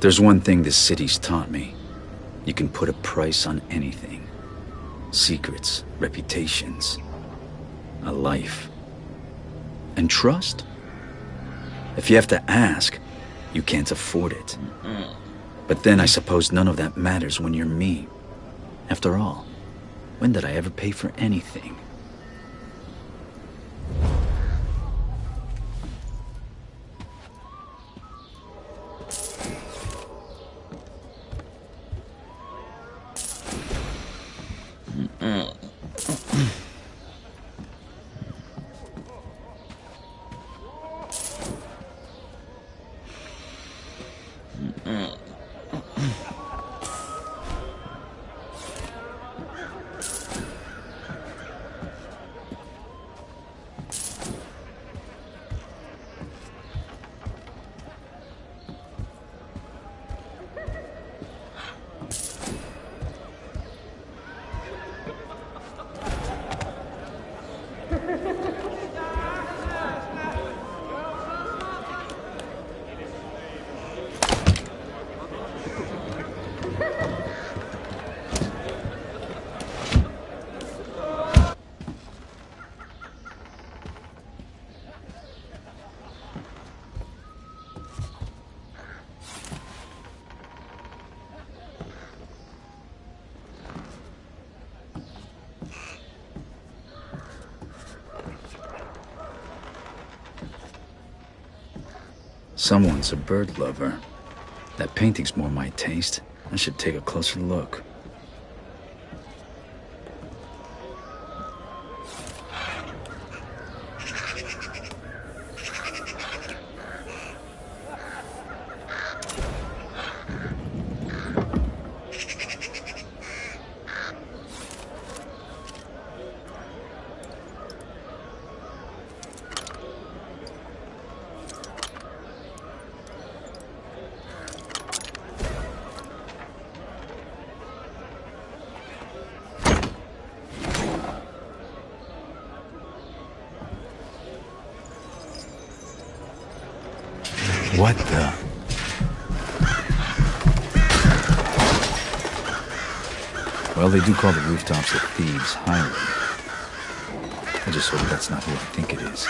There's one thing this city's taught me. You can put a price on anything. Secrets, reputations, a life. And trust? If you have to ask, you can't afford it. But then I suppose none of that matters when you're me. After all, when did I ever pay for anything? Someone's a bird lover. That painting's more my taste. I should take a closer look. What the? Well, they do call the rooftops a thieves' highway. I just hope that's not who I think it is.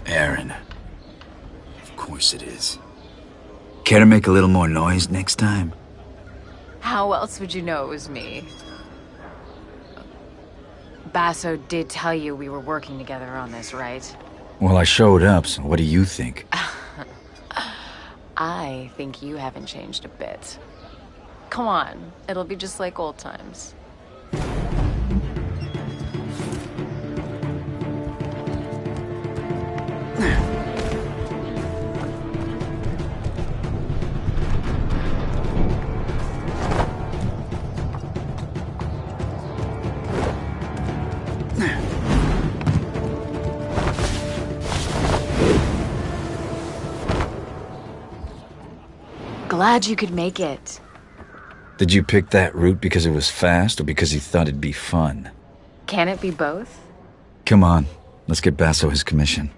Aaron. Of course it is. Care to make a little more noise next time? How else would you know it was me? Basso did tell you we were working together on this, right? Well, I showed up, so what do you think? I think you haven't changed a bit. Come on, it'll be just like old times. Glad you could make it. Did you pick that route because it was fast or because you thought it'd be fun? Can it be both? Come on, let's get Basso his commission.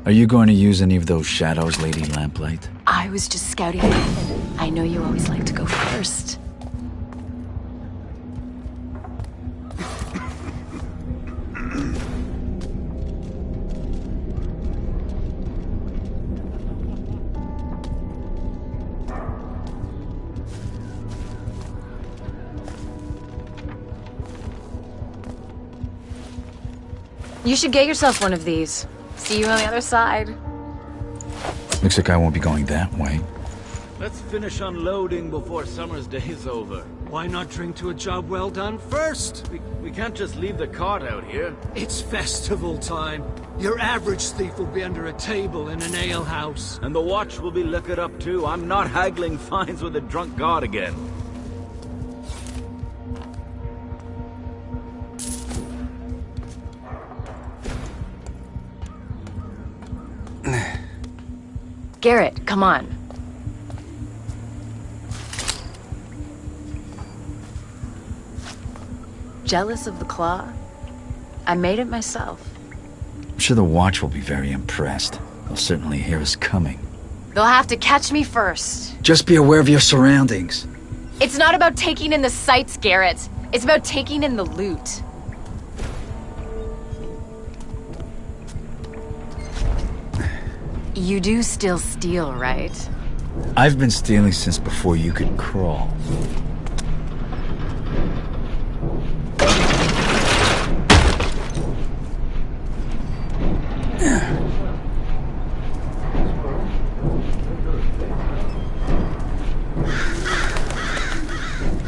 Are you going to use any of those shadows, Lady Lamplight? I was just scouting ahead. I know you always like to go first. You should get yourself one of these. See you on the other side. Looks like I won't be going that way. Let's finish unloading before summer's day is over. Why not drink to a job well done first? We can't just leave the cart out here. It's festival time. Your average thief will be under a table in an alehouse. And the watch will be liquored up too. I'm not haggling fines with a drunk guard again. Garrett, come on. Jealous of the claw? I made it myself. I'm sure the watch will be very impressed. They'll certainly hear us coming. They'll have to catch me first. Just be aware of your surroundings. It's not about taking in the sights, Garrett. It's about taking in the loot. You do still steal, right? I've been stealing since before you could crawl.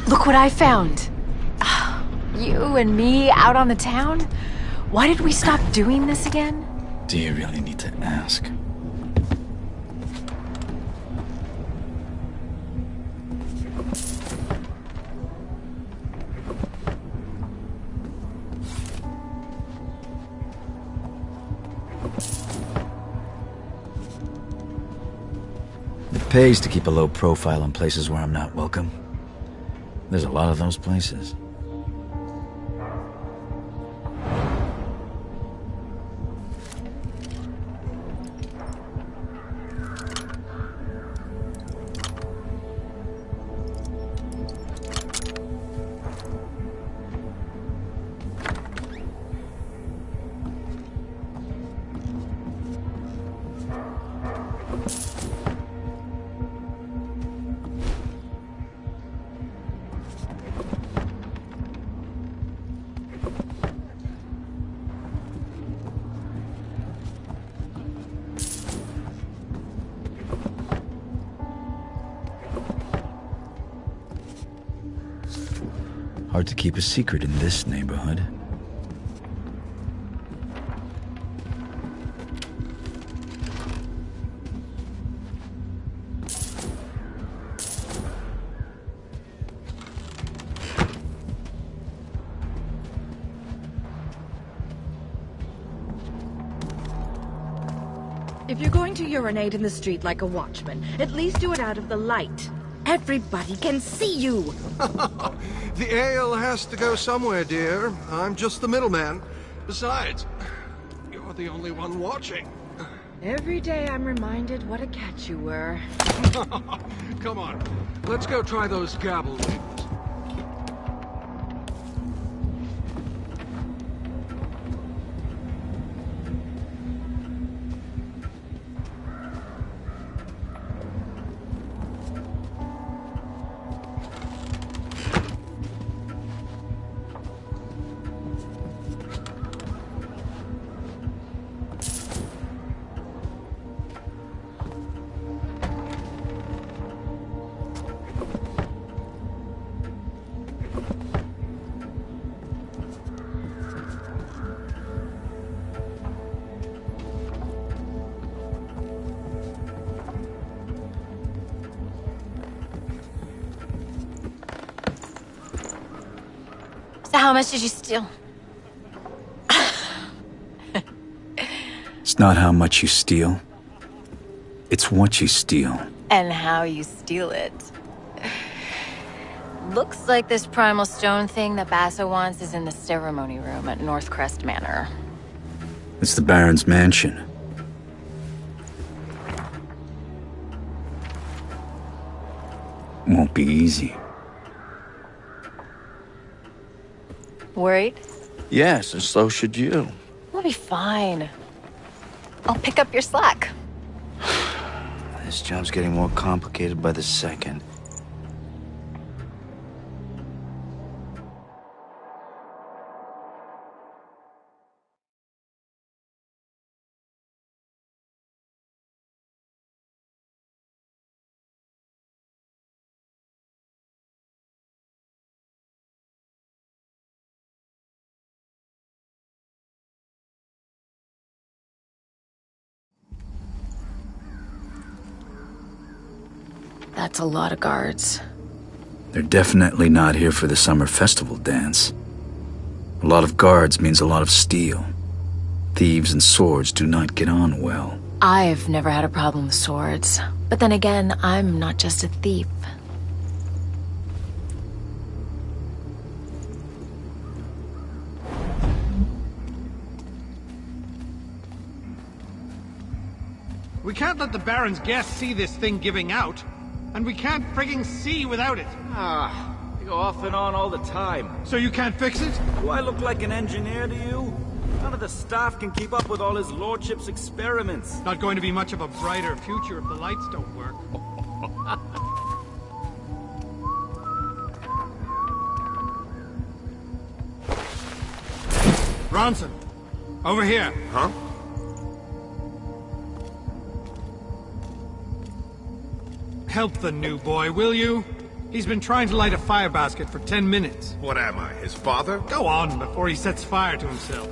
Look what I found. You and me out on the town? Why did we stop doing this again? Do you really need to ask? It pays to keep a low profile in places where I'm not welcome. There's a lot of those places. Hard to keep a secret in this neighborhood. If you're going to urinate in the street like a watchman, at least do it out of the light. Everybody can see you! The ale has to go somewhere, dear. I'm just the middleman. Besides, you're the only one watching. Every day I'm reminded what a catch you were. Come on, let's go try those gabble wings. So how much did you steal? It's not how much you steal. It's what you steal. And how you steal it. Looks like this primal stone thing that Basso wants is in the ceremony room at Northcrest Manor. It's the Baron's mansion. Won't be easy. Worried? Yes, and so should you. We'll be fine. I'll pick up your slack. This job's getting more complicated by the second. That's a lot of guards. They're definitely not here for the summer festival dance. A lot of guards means a lot of steel. Thieves and swords do not get on well. I've never had a problem with swords. But then again, I'm not just a thief. We can't let the Baron's guests see this thing giving out. And we can't frigging see without it. You go off and on all the time. So you can't fix it? Do I look like an engineer to you? None of the staff can keep up with all his lordship's experiments. Not going to be much of a brighter future if the lights don't work. Ronson, over here. Huh? Help the new boy, will you? He's been trying to light a fire basket for 10 minutes. What am I, his father? Go on before he sets fire to himself.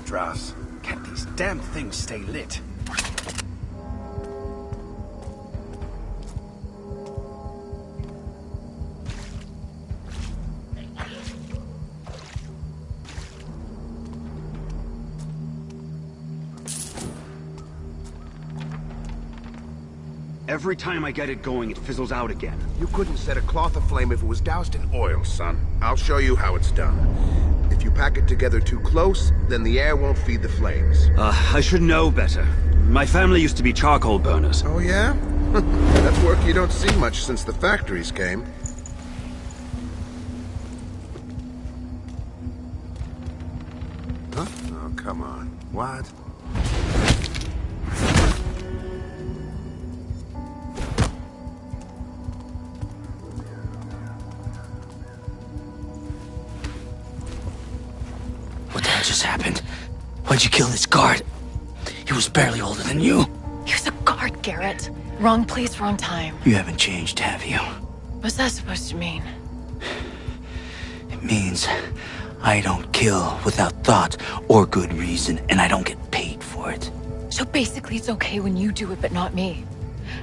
Dross. Can't these damn things stay lit? Every time I get it going, it fizzles out again. You couldn't set a cloth aflame if it was doused in oil, son. I'll show you how it's done. If you pack it together too close, then the air won't feed the flames. I should know better. My family used to be charcoal burners. Oh, yeah? That's work you don't see much since the factories came. Huh? Oh, come on. What? What the hell just happened? Why'd you kill this guard? He was barely older than you. He was a guard, Garrett. Wrong place, wrong time. You haven't changed, have you? What's that supposed to mean? It means I don't kill without thought or good reason, and I don't get paid for it. So basically it's okay when you do it, but not me.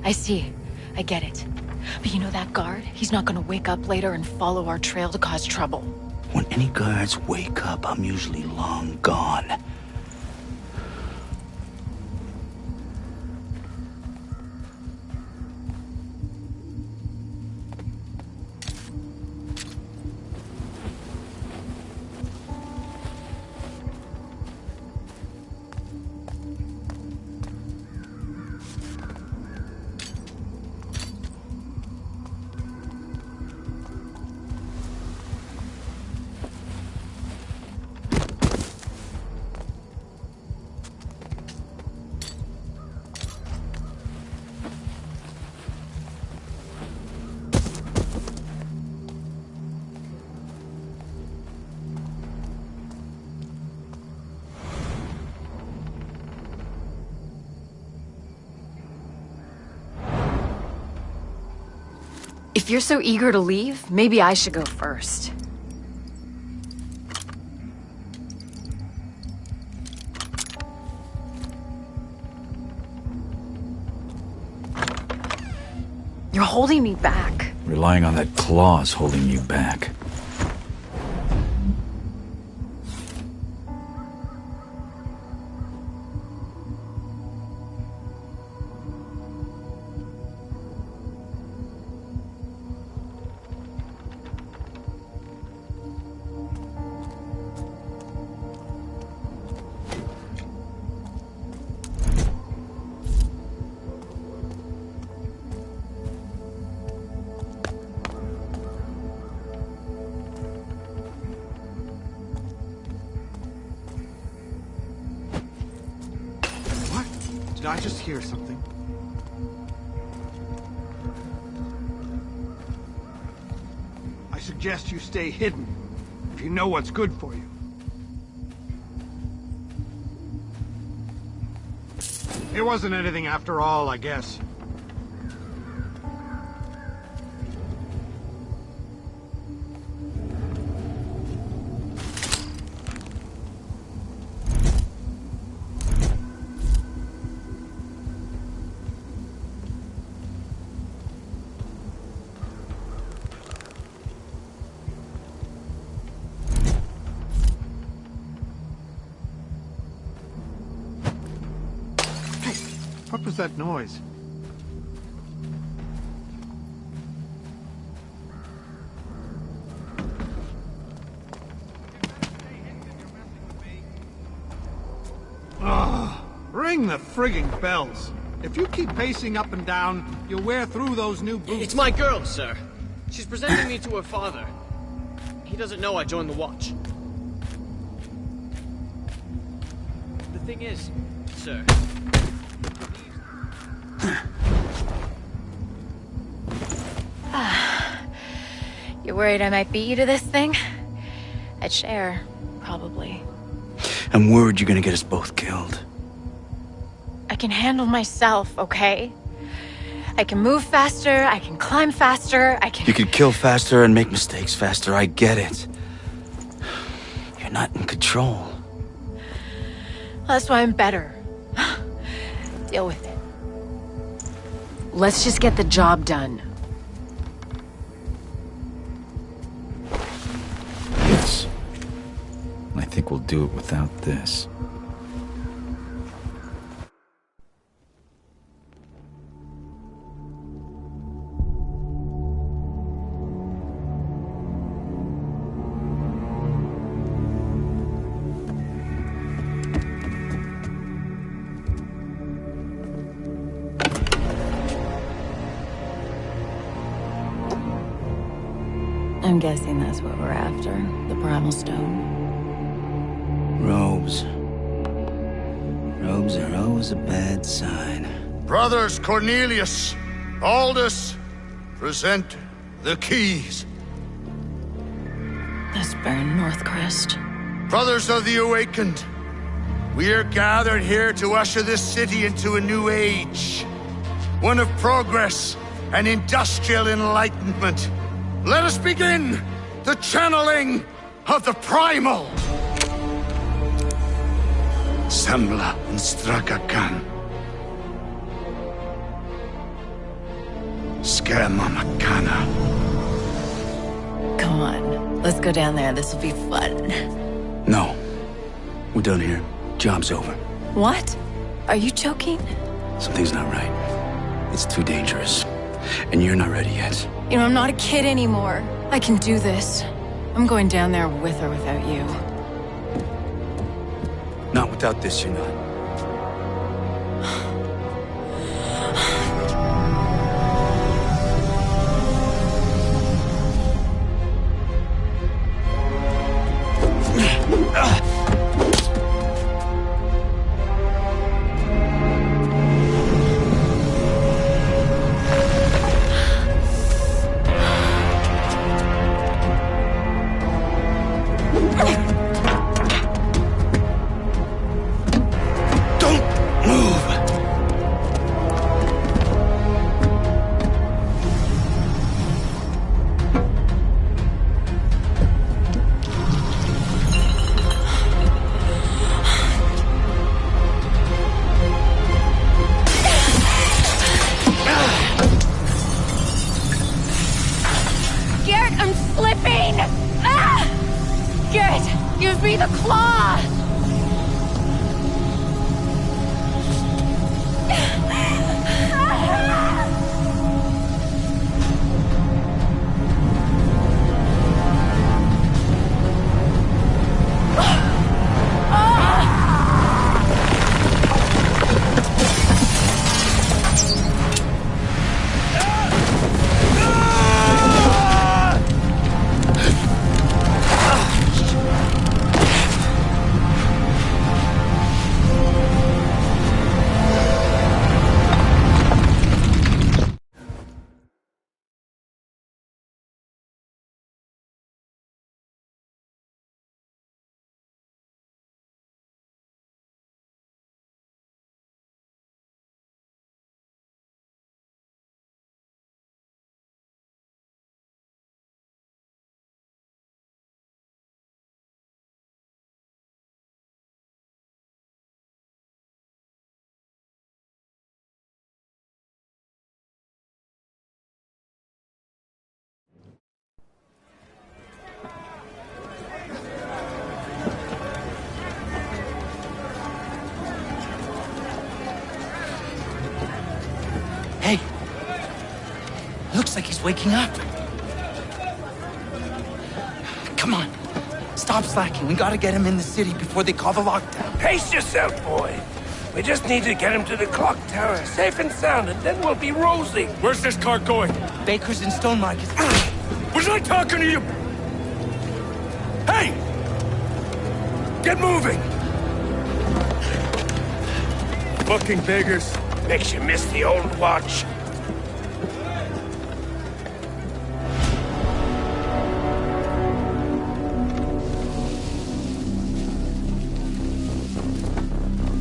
I see. I get it. But you know that guard? He's not gonna wake up later and follow our trail to cause trouble. When any guards wake up, I'm usually long gone. If you're so eager to leave, maybe I should go first. You're holding me back. Relying on that claw's holding you back. Did I just hear something? I suggest you stay hidden, if you know what's good for you. It wasn't anything after all, I guess. What was that noise? Ugh, ring the frigging bells. If you keep pacing up and down, you'll wear through those new boots. It's my girl, sir. She's presenting me to her father. He doesn't know I joined the Watch. The thing is, sir... You worried I might beat you to this thing? I'd share, probably. I'm worried you're gonna get us both killed. I can handle myself, okay? I can move faster, I can climb faster, I can... You could kill faster and make mistakes faster, I get it. You're not in control. Well, that's why I'm better. Deal with it. Let's just get the job done. Yes. I think we'll do it without this. I'm guessing that's what we're after. The Primal Stone. Robes. Robes are always a bad sign. Brothers Cornelius, Aldous, present the keys. That's Baron Northcrest. Brothers of the Awakened, we are gathered here to usher this city into a new age. One of progress and industrial enlightenment. Let us begin the channeling of the Primal. Sembla and Strakakan. Skermamakana. Come on, let's go down there. This will be fun. No. We're done here. Job's over. What? Are you joking? Something's not right. It's too dangerous. And you're not ready yet. You know, I'm not a kid anymore. I can do this. I'm going down there with or without you. Not without this, you're not. looks like he's waking up. Come on. Stop slacking. We gotta get him in the city before they call the lockdown. Pace yourself, boy. We just need to get him to the clock tower, safe and sound, and then we'll be rosy. Where's this car going? Baker's in Stone Market. Was I talking to you? Hey! Get moving! Fucking beggars. Makes you miss the old watch.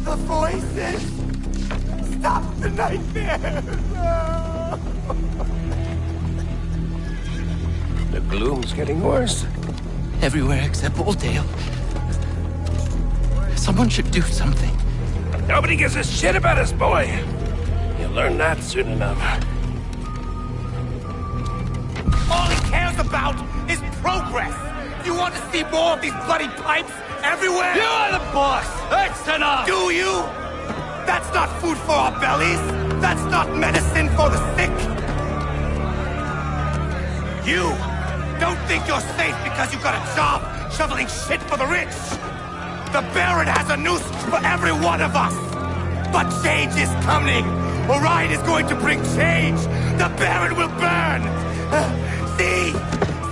The voices! Stop the nightmares! The gloom's getting worse. Everywhere except Oldale. Someone should do something. Nobody gives a shit about us, boy. You'll learn that soon enough. All he cares about is progress! You want to see more of these bloody pipes everywhere? You are the boss! That's enough! Do you? That's not food for our bellies! That's not medicine for the sick! You don't think you're safe because you got a job shoveling shit for the rich! The Baron has a noose for every one of us! But change is coming! Orion is going to bring change! The Baron will burn! See?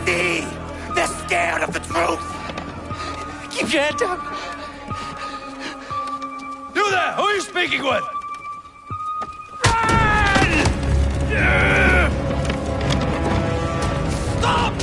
See? They're scared of the truth! Keep your head down! You there! Who are you speaking with? Stop!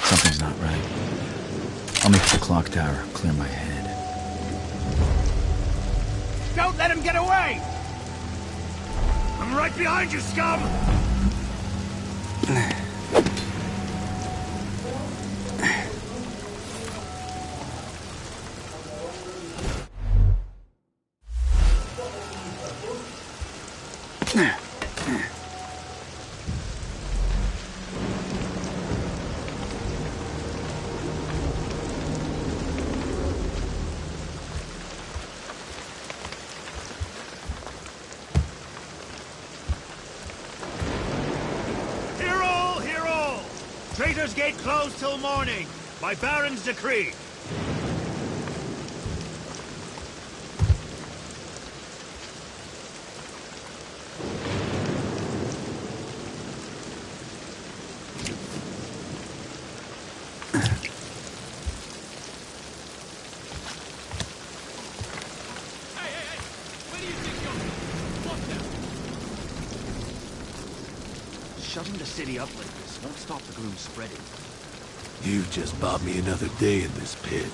Something's not right. I'll make the clock tower, clear my head. Don't let him get away! I'm right behind you, scum! Traitor's Gate closed till morning, by Baron's decree. Shutting the city up like this won't stop the gloom spreading. You've just bought me another day in this pit.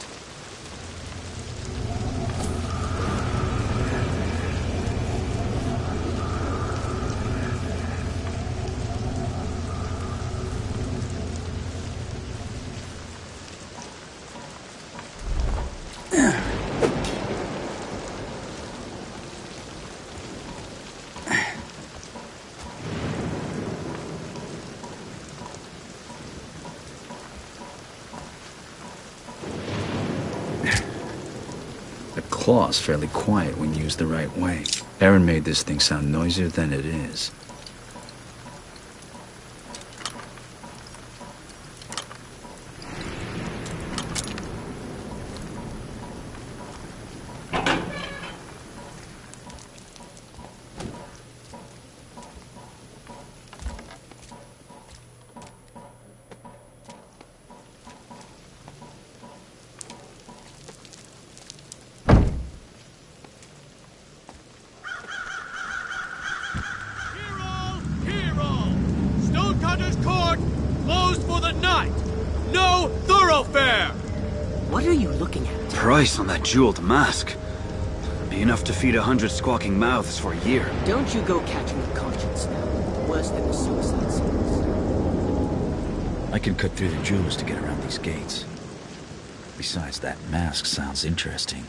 The claw's fairly quiet when used the right way. Aaron made this thing sound noisier than it is. Price on that jeweled mask. Be enough to feed 100 squawking mouths for a year. Don't you go catching a conscience now. worse than the suicide scenes. I can cut through the jewelers to get around these gates. Besides, that mask sounds interesting.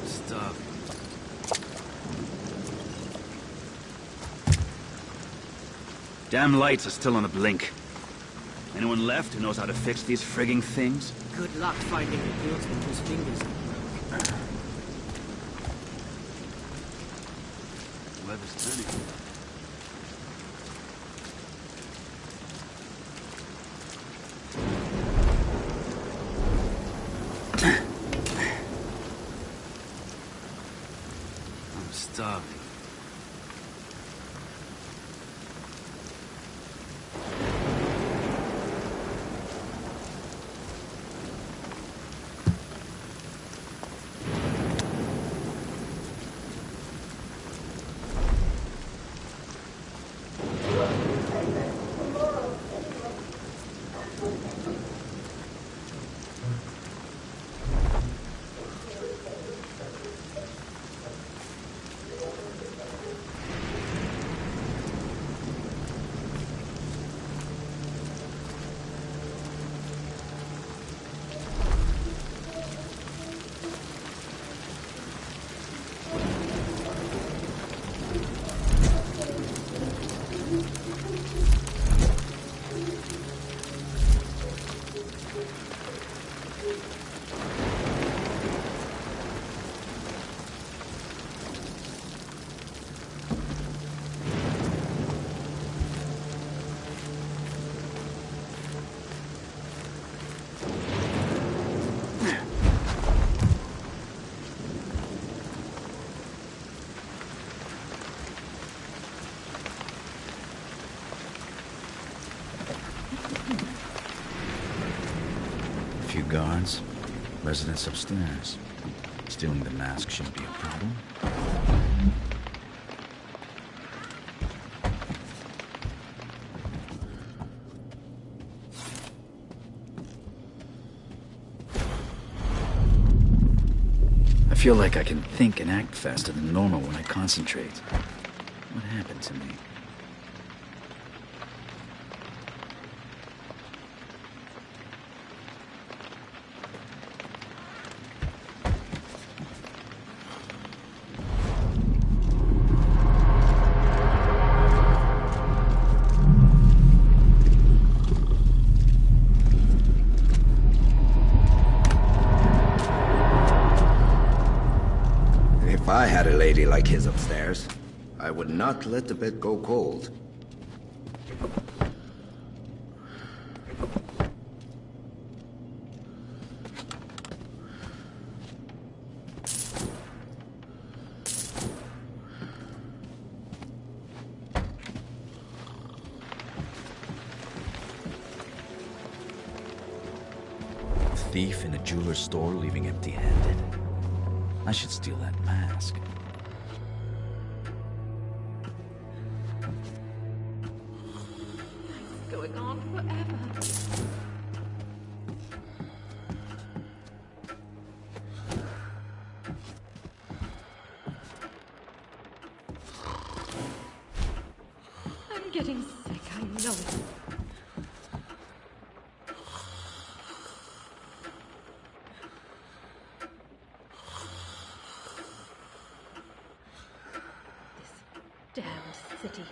Stuff. Damn lights are still on a blink. Anyone left who knows how to fix these frigging things? Good luck finding the guildsman whose fingers are broke. Weather's turning. I'm starving. Few guards, residents upstairs. Stealing the mask shouldn't be a problem. I feel like I can think and act faster than normal when I concentrate. What happened to me? If I had a lady like his upstairs, I would not let the bed go cold. A thief in a jeweler's store leaving empty-handed. I should steal that mask. It's going on forever. I'm getting sick, I know it. Damned city.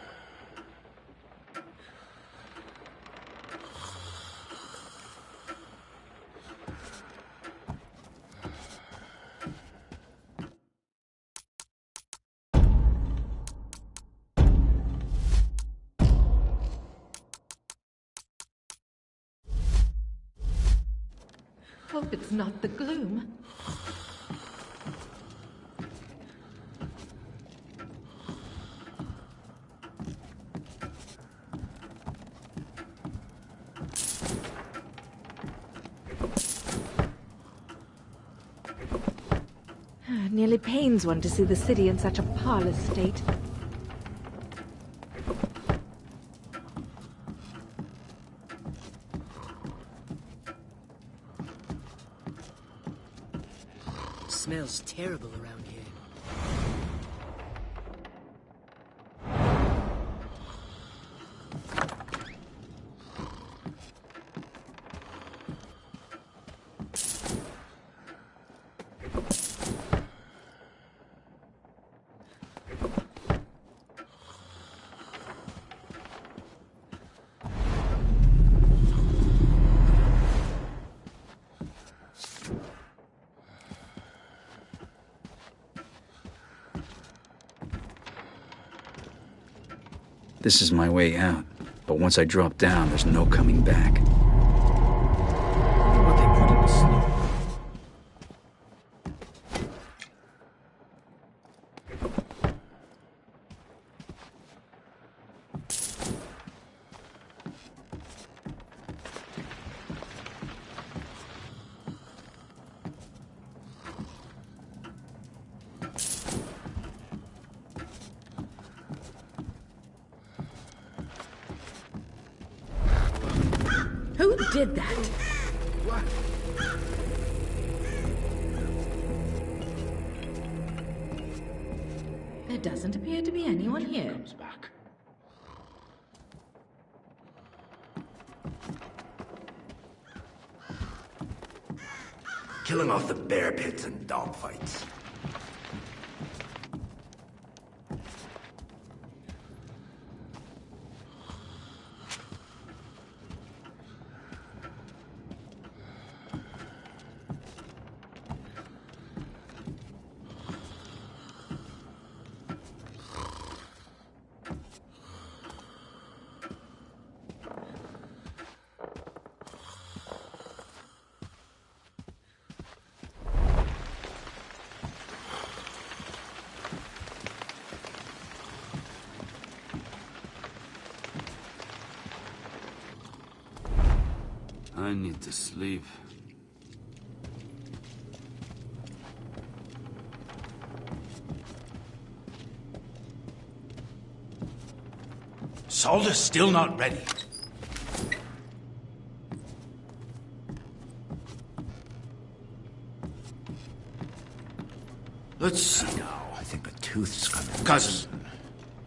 Hope it's not the gloom. Nearly pains one to see the city in such a parlous state. Smells terrible around here. This is my way out, but once I drop down, there's no coming back. What they put in the snow. Who did that? There doesn't appear to be anyone here. Back. Killing off the bear pits and dogfights. I need to sleep. Solder's still not ready. Let's see now. I think a tooth's coming. Cousin,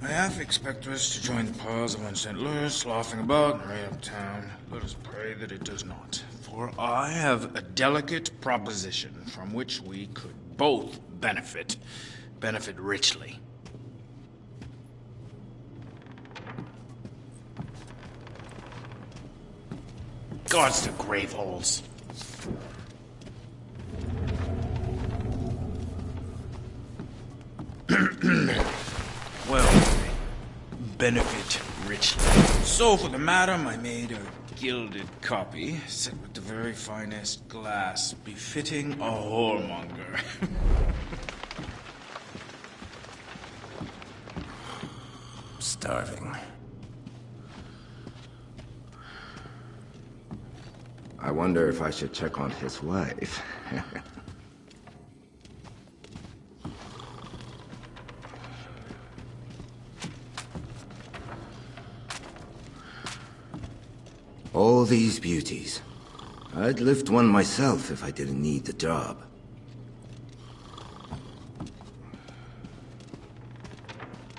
I half expect us to join the piles of St. Louis, laughing about right uptown. Let us pray that it does not. For I have a delicate proposition from which we could both benefit richly. Gods to grave holes. Well, benefit richly. So for the madam, I made a gilded copy, set with the very finest glass, befitting a whoremonger. Starving. I wonder if I should check on his wife. All these beauties. I'd lift one myself if I didn't need the job.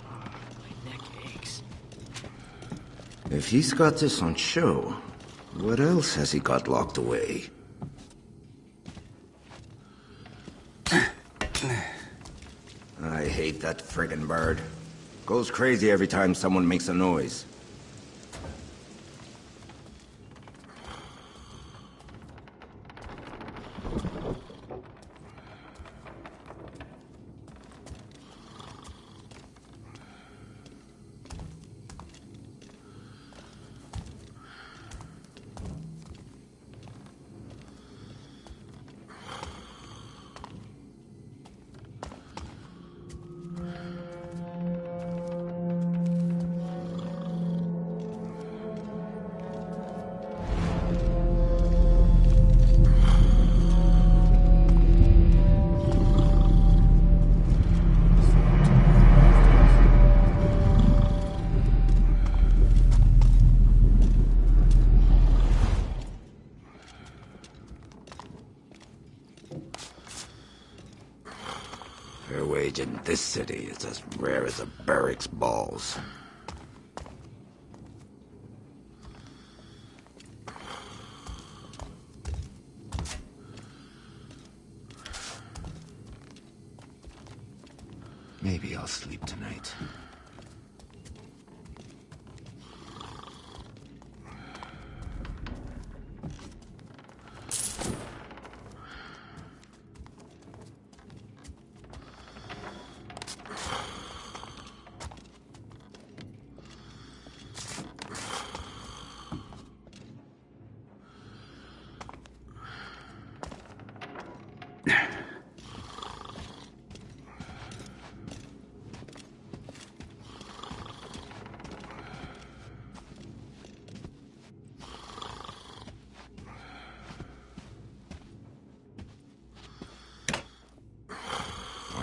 My neck aches. If he's got this on show, what else has he got locked away? I hate that friggin' bird. Goes crazy every time someone makes a noise. Fair wage in this city is as rare as a barrack's balls. Maybe I'll sleep tonight.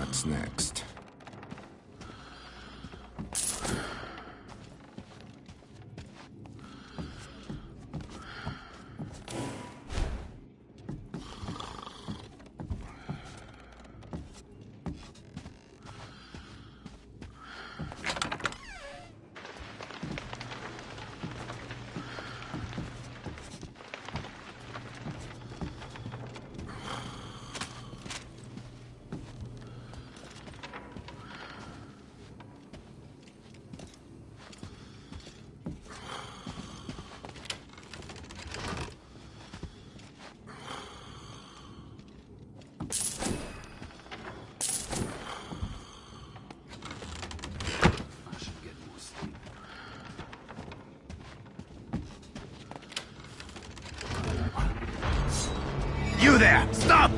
What's next? You there! Stop!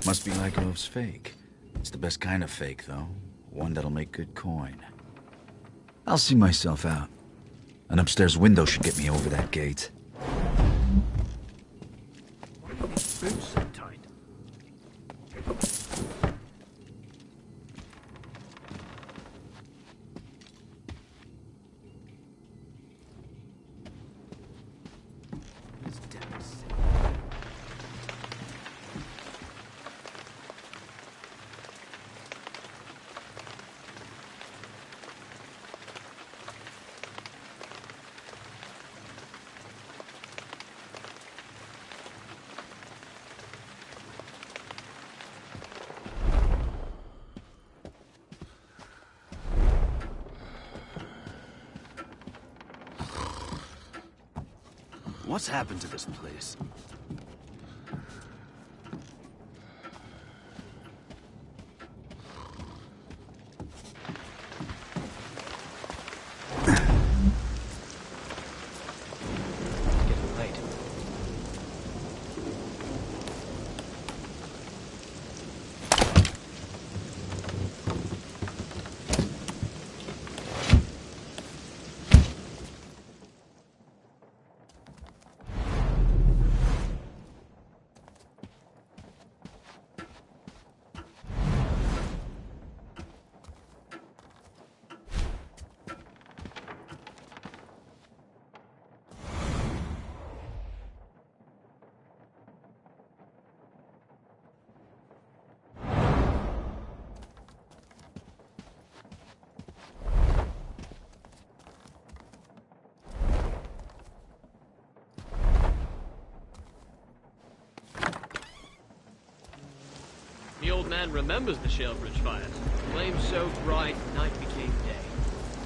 Must be Lykov's fake. It's the best kind of fake, though. One that'll make good coin. I'll see myself out. An upstairs window should get me over that gate. Why are these boots so tight? This devil's sick. What's happened to this place? Getting late. old man remembers the Shalebridge fires. Flames so bright, night became day.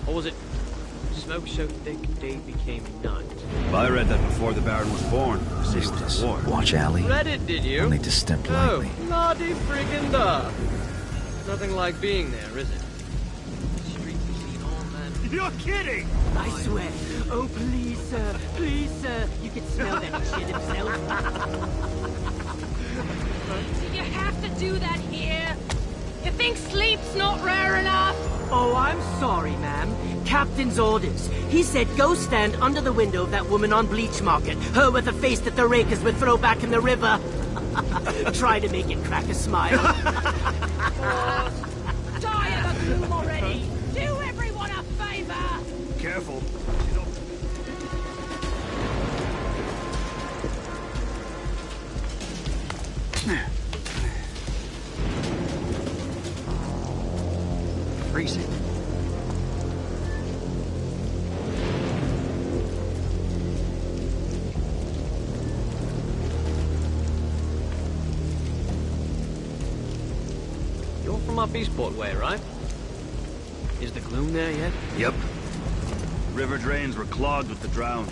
Or was it smoke so thick, day became night? Well, I read that before the Baron was born. The city was at war. Watch alley. Read it, did you? Only to step lightly. Oh, bloody friggin' duh. Nothing like being there, is it? The streets have seen all men. You're kidding! I swear. Oh, please, sir. Please, sir. You can smell that shit himself. Did you have to do that here? You think sleep's not rare enough? Oh, I'm sorry, ma'am. Captain's orders. He said go stand under the window of that woman on Bleach Market. Her with a face that the rakers would throw back in the river. Try to make it crack a smile. Tired of the gloom already. Do everyone a favor. Careful. Freezing. You're from up Eastport way, right? Is the gloom there yet? Yep. River drains were clogged with the drowned.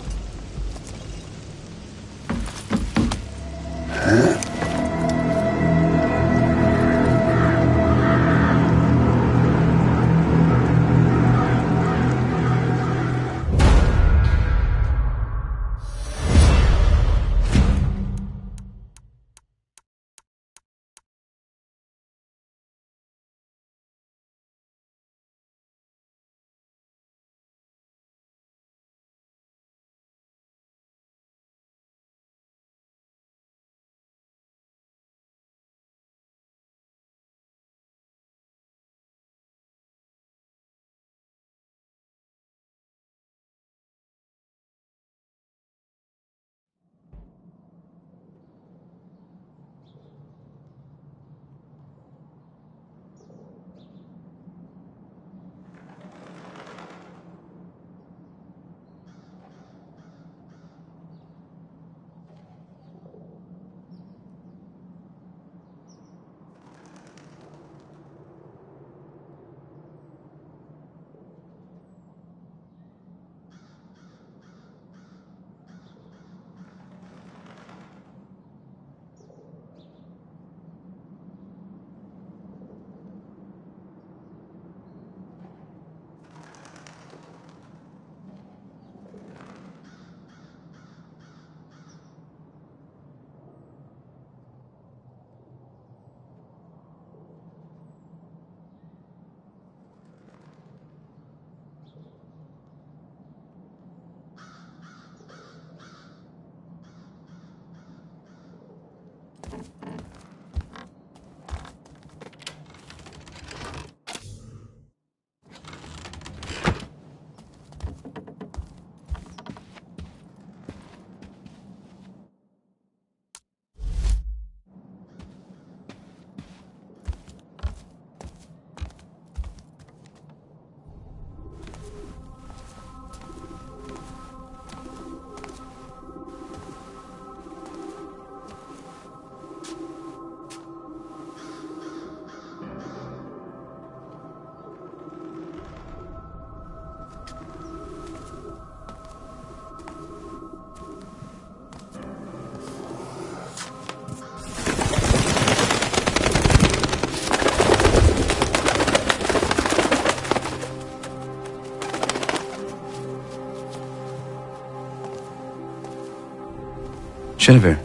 Jennifer.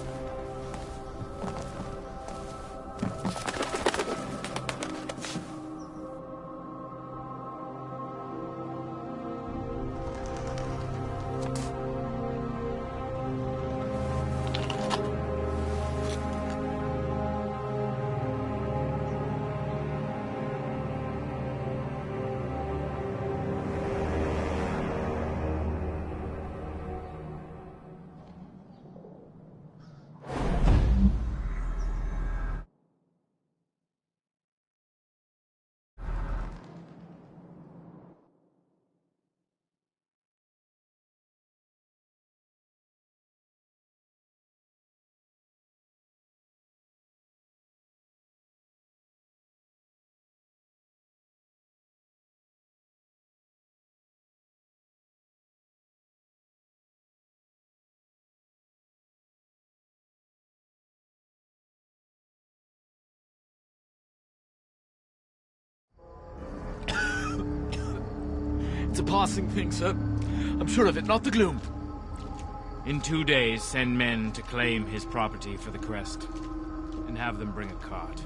a passing thing, sir. I'm sure of it, not the gloom. In 2 days, send men to claim his property for the crest. And have them bring a cart.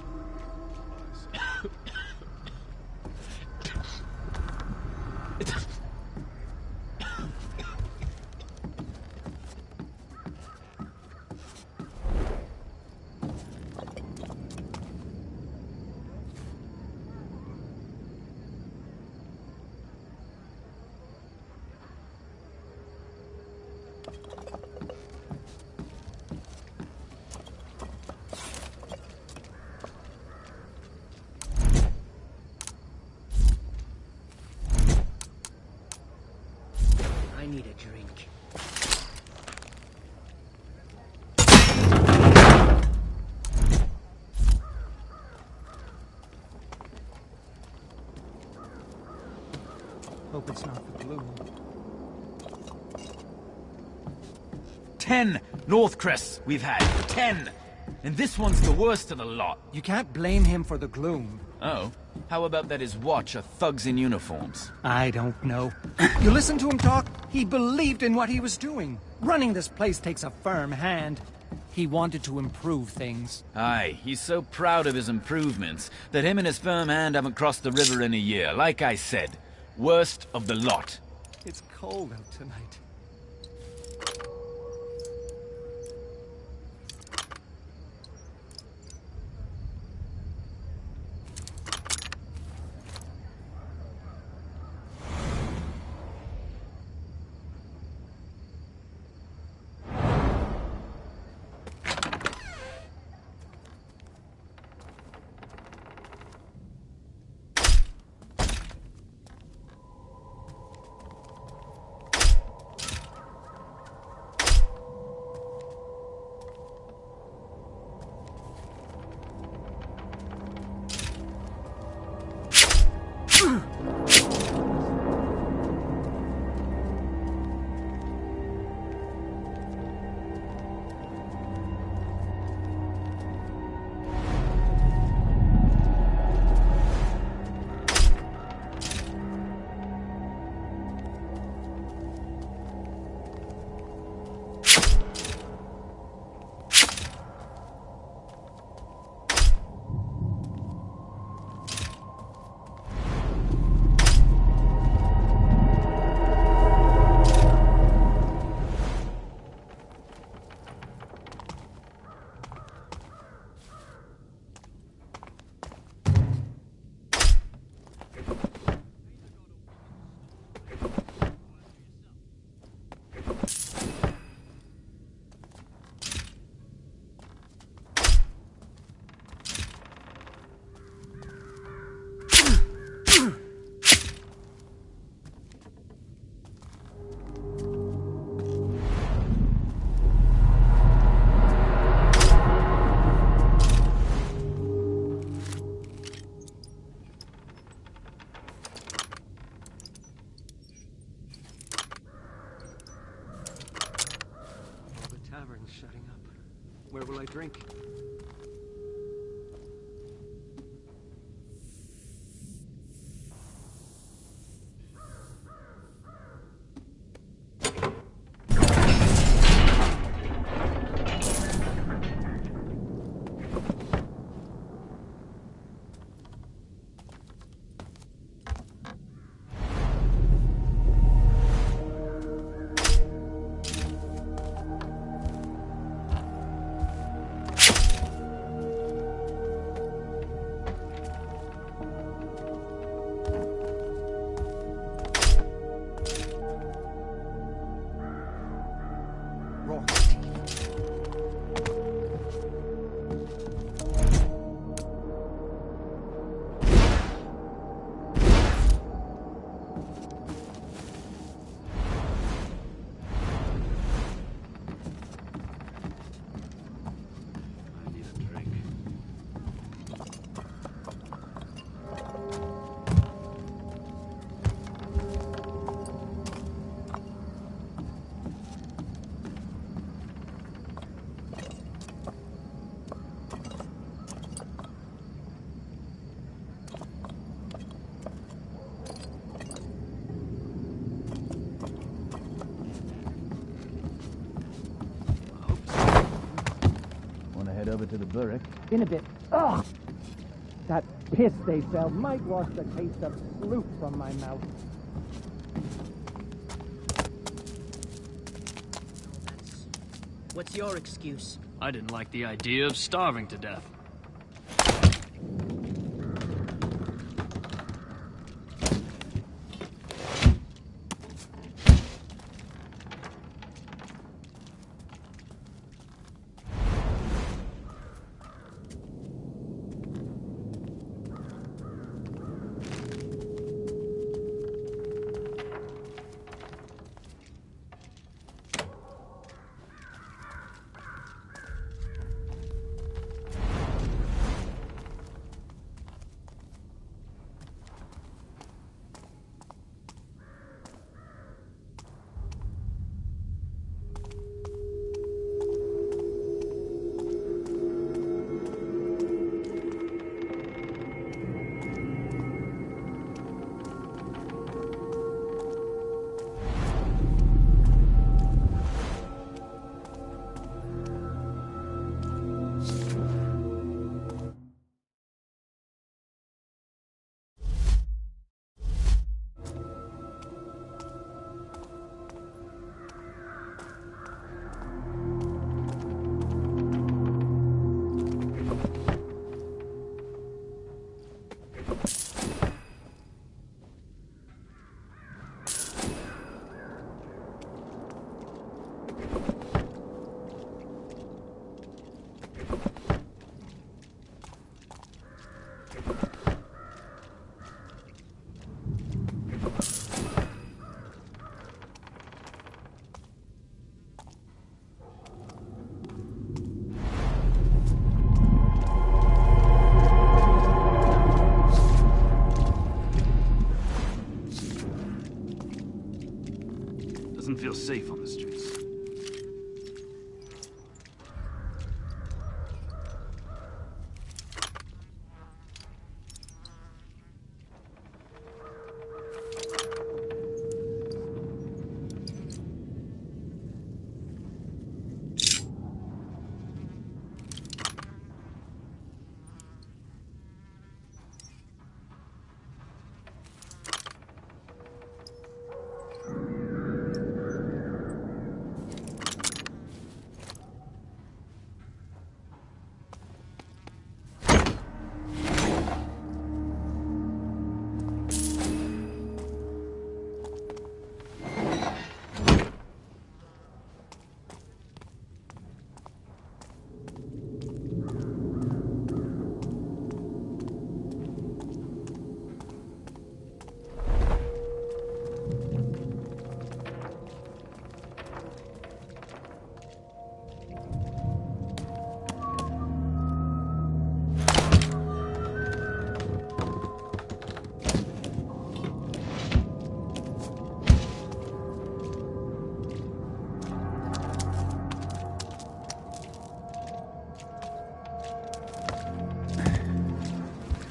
I need a drink. Hope it's not the gloom. 10 North Crests we've had. 10! And this one's the worst of the lot. You can't blame him for the gloom. Oh? How about that his watch are thugs in uniforms? I don't know. You listen to him talk? He believed in what he was doing. Running this place takes a firm hand. He wanted to improve things. Aye, he's so proud of his improvements that him and his firm hand haven't crossed the river in a year. Like I said, worst of the lot. It's cold out tonight. Shutting up. Where will I drink? over to the Burek. In a bit. Ugh! That piss they sell might wash the taste of sloop from my mouth. What's your excuse? I didn't like the idea of starving to death. Doesn't feel safe on the streets.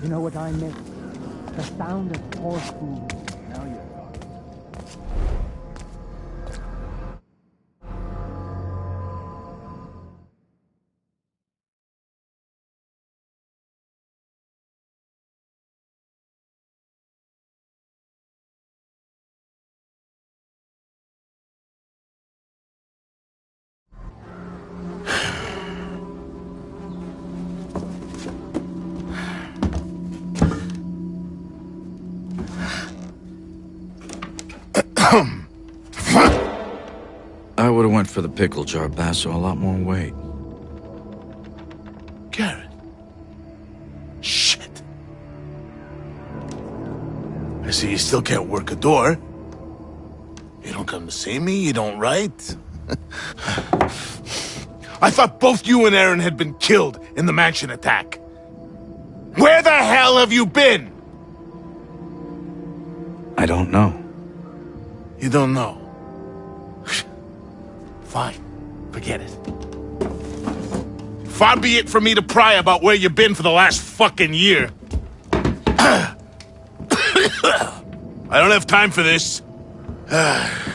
You know what I miss? The sound of horse hooves. Now you're talking. I would've went for the pickle jar, Basso. A lot more weight. Garrett. Shit. I see you still can't work a door. You don't come to see me, you don't write. I thought both you and Aaron had been killed in the mansion attack. Where the hell have you been? I don't know. You don't know? Fine. Forget it. Far be it for me to pry about where you've been for the last fucking year. I don't have time for this.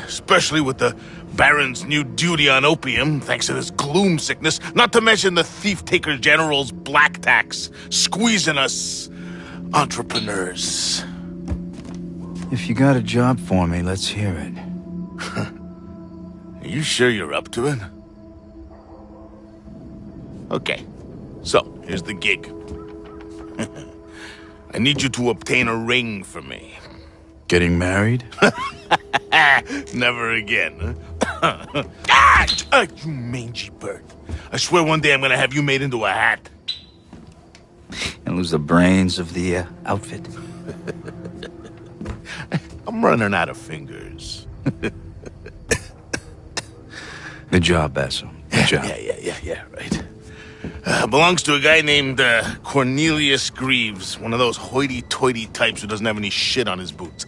Especially with the Baron's new duty on opium, thanks to this gloom sickness, not to mention the thief-taker general's black tax, squeezing us entrepreneurs. If you got a job for me, let's hear it. Are you sure you're up to it? Okay, so here's the gig. I need you to obtain a ring for me. Getting married? Never again, huh? You mangy bird. I swear one day I'm gonna have you made into a hat. And lose the brains of the outfit? I'm running out of fingers. Good job, Basso. Good job. Yeah, right. Belongs to a guy named Cornelius Greaves, one of those hoity-toity types who doesn't have any shit on his boots.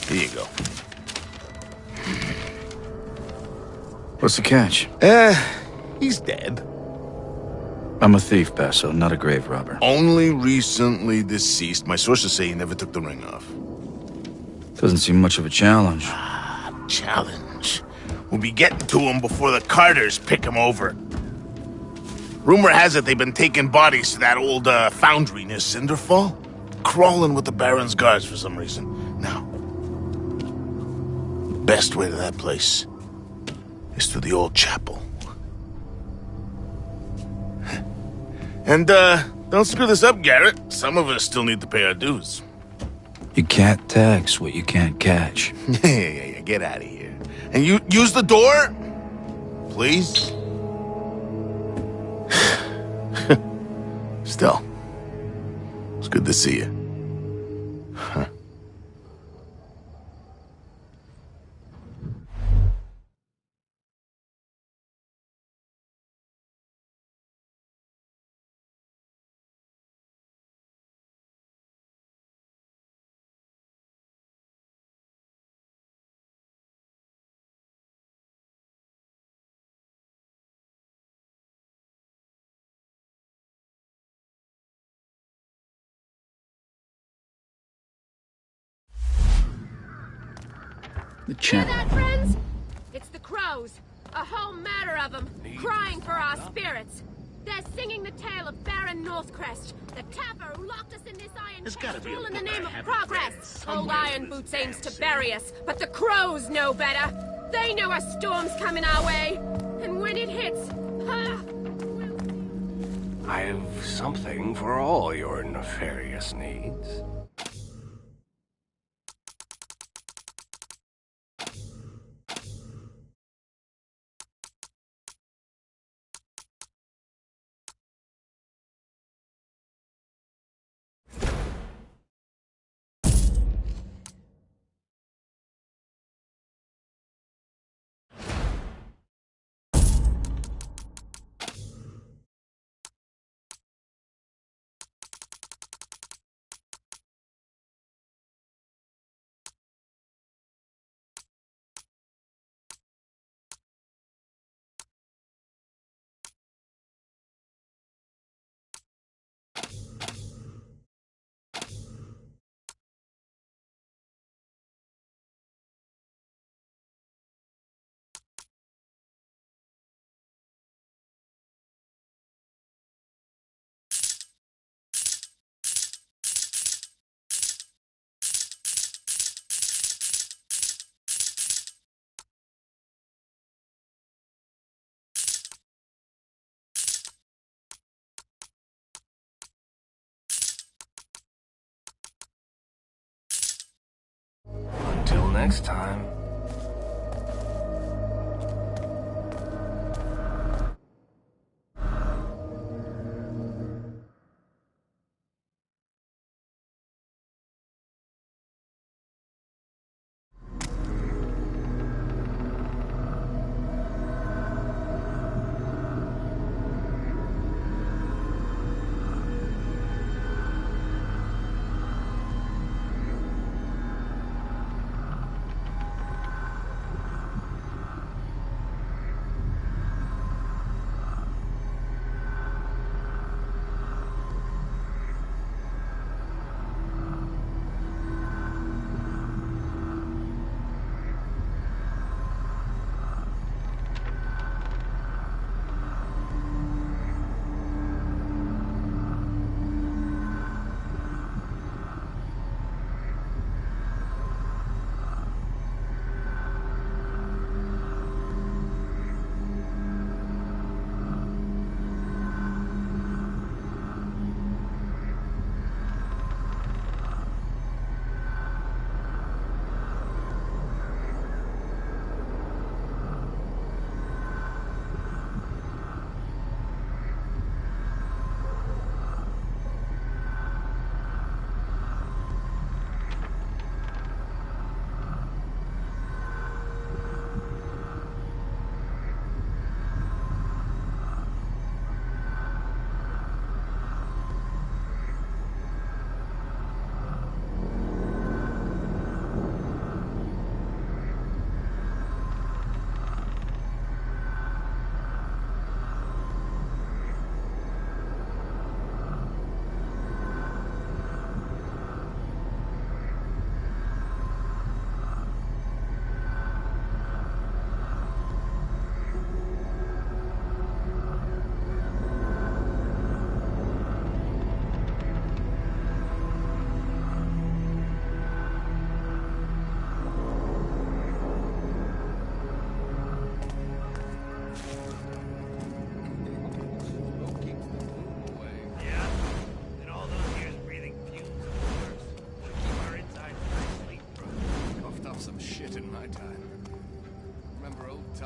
Here you go. What's the catch? He's dead. I'm a thief, Basso, not a grave robber. Only recently deceased. My sources say he never took the ring off. Doesn't seem much of a challenge. Challenge. We'll be getting to him before the Carters pick him over. Rumor has it they've been taking bodies to that old foundry near Cinderfall. Crawling with the Baron's guards for some reason. Now, the best way to that place is through the old chapel. And, don't screw this up, Garrett. Some of us still need to pay our dues. You can't tax what you can't catch. Yeah, get out of here. And you use the door? Please? Still, it's good to see you. Huh. Hear that, friends? It's the crows. A whole matter of them, crying for our spirits. They're singing the tale of Baron Northcrest, the tapper who locked us in this iron chest all in the name of progress. Old Iron Boots aims to bury us, but the crows know better. They know a storm's coming our way, and when it hits, I've something for all your nefarious needs. Until next time.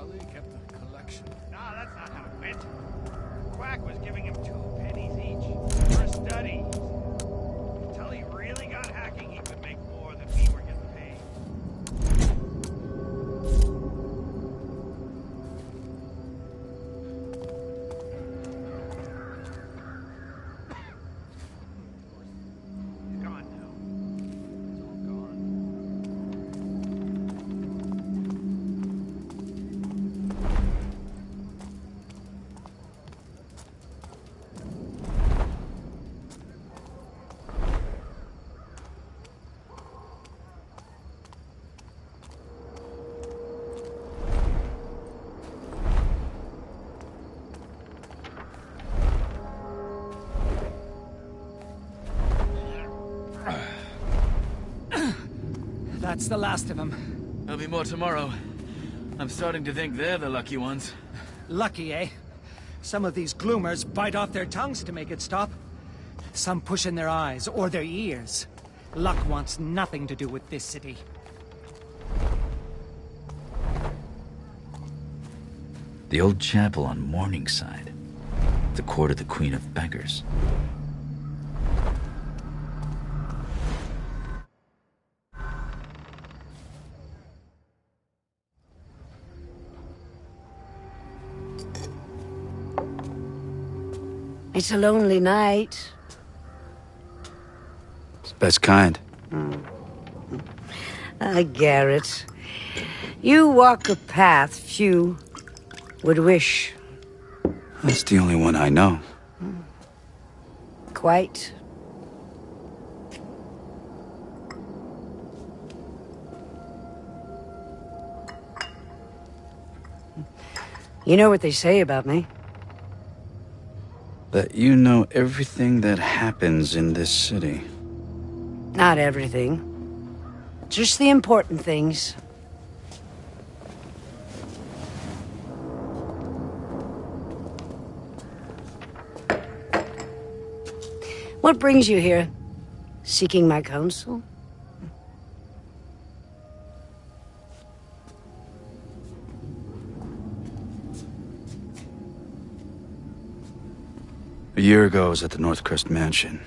Charlie kept a collection. Nah, that's not how it went. Quack was giving him 2 pennies each for a study. Until he really got hacking, he could make more than we were getting paid. He's gone now. It's all gone. That's the last of them. There'll be more tomorrow. I'm starting to think they're the lucky ones. Lucky, eh? Some of these gloomers bite off their tongues to make it stop. Some push in their eyes or their ears. Luck wants nothing to do with this city. The old chapel on Morningside. The court of the Queen of Beggars. It's a lonely night. It's the best kind. Garrett. You walk a path few would wish. That's the only one I know. Quite. You know what they say about me? That you know everything that happens in this city. Not everything. Just the important things. What brings you here? Seeking my counsel? A year ago, I was at the Northcrest Mansion.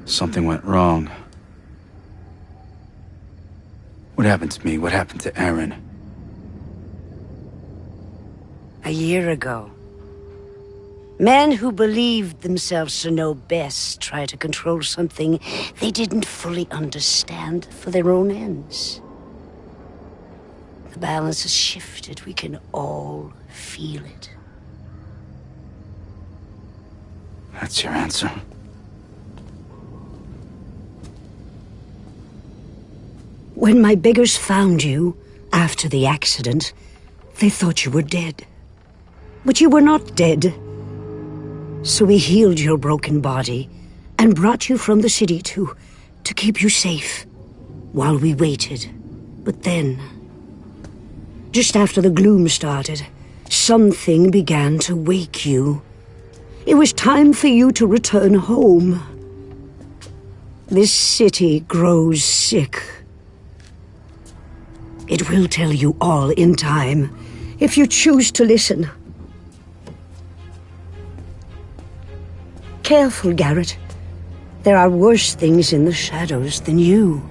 Something went wrong. What happened to me? What happened to Aaron? A year ago. Men who believed themselves to know best try to control something they didn't fully understand for their own ends. The balance has shifted. We can all feel it. That's your answer? When my beggars found you, after the accident, they thought you were dead. But you were not dead. So we healed your broken body and brought you from the city to keep you safe while we waited. But then, just after the gloom started, something began to wake you. It was time for you to return home. This city grows sick. It will tell you all in time, if you choose to listen. Careful, Garrett. There are worse things in the shadows than you.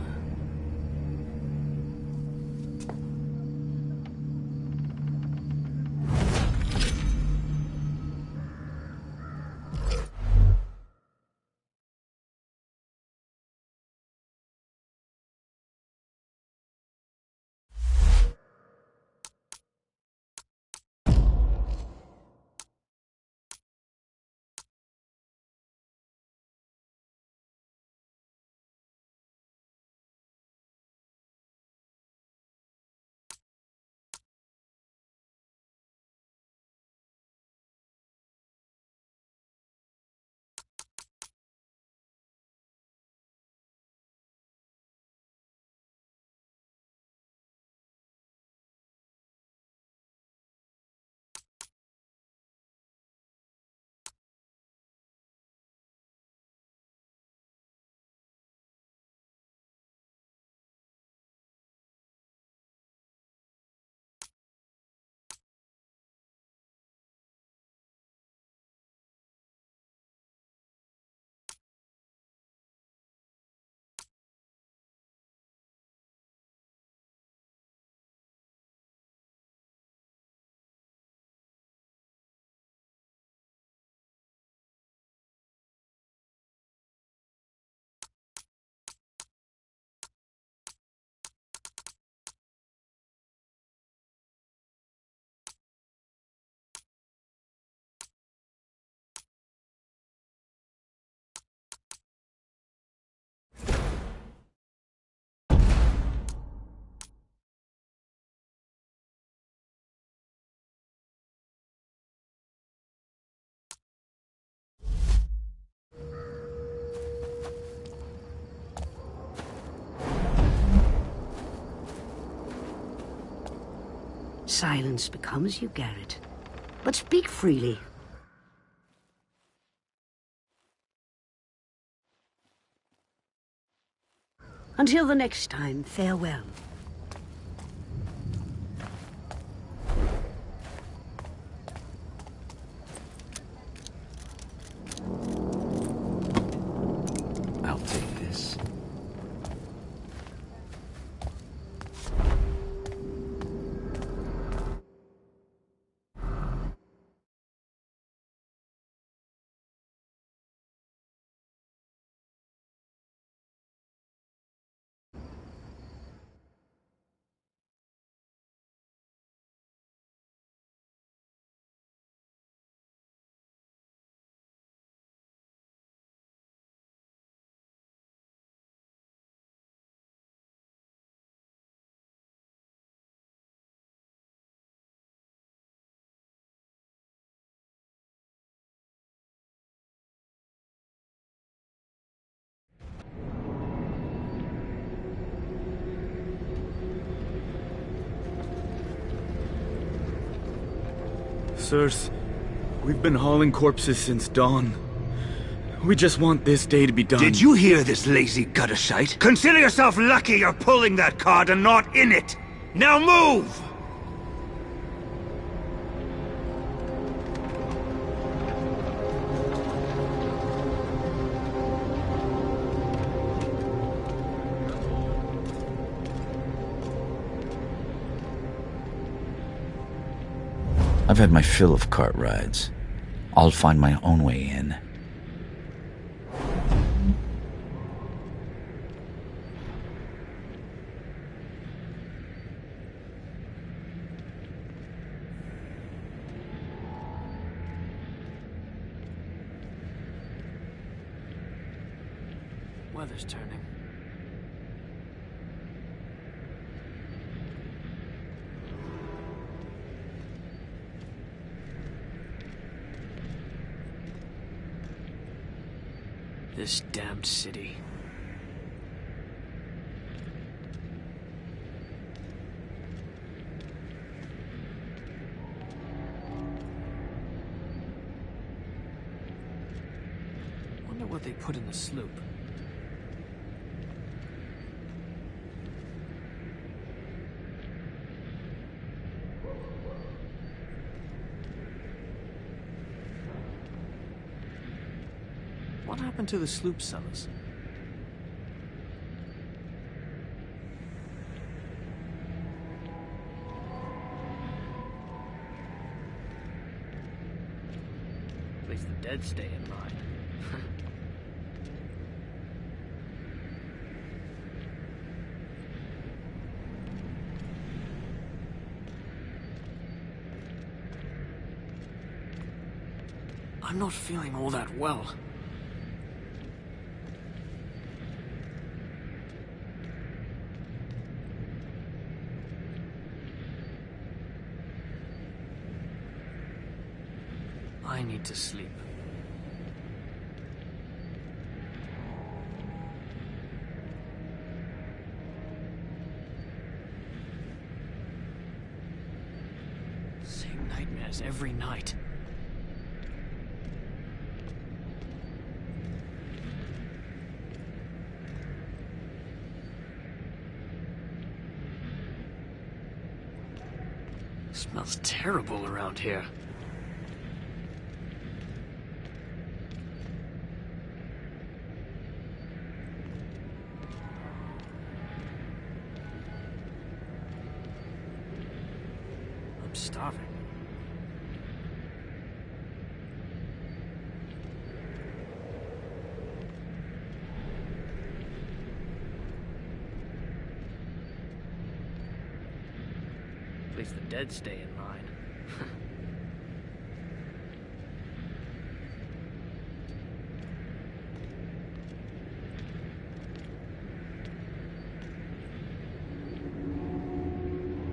silence becomes you, Garrett. But speak freely. Until the next time, farewell. I'll take this. Sirs, we've been hauling corpses since dawn. We just want this day to be done. Did you hear this lazy gutter shite? Consider yourself lucky you're pulling that cart and not in it! Now move! I've had my fill of cart rides. I'll find my own way in. Weather's turning. This damned city. Wonder what they put in the sloop. What happened to the sloop sellers? At least the dead stay in line. I'm not feeling all that well. I need to sleep. Same nightmares every night. Smells terrible around here. I'm starving. At least the dead stay in line.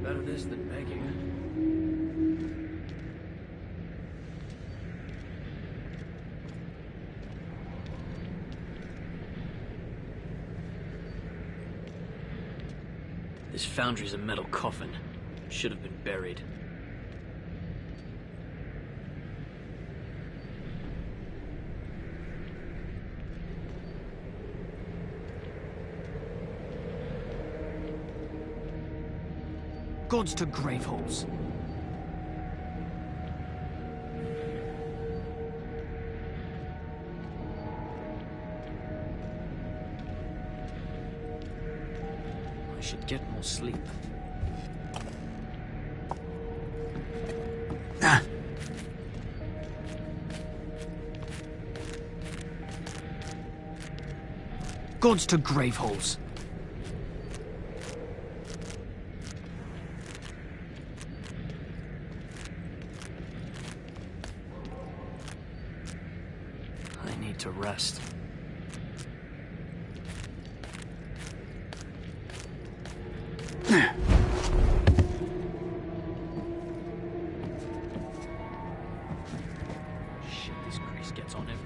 Better this than begging. This foundry's a metal coffin. Should have been buried. Gods to graveholes. I should get more sleep. Gods to graveholes. I need to rest. Shit, this grease gets on everything.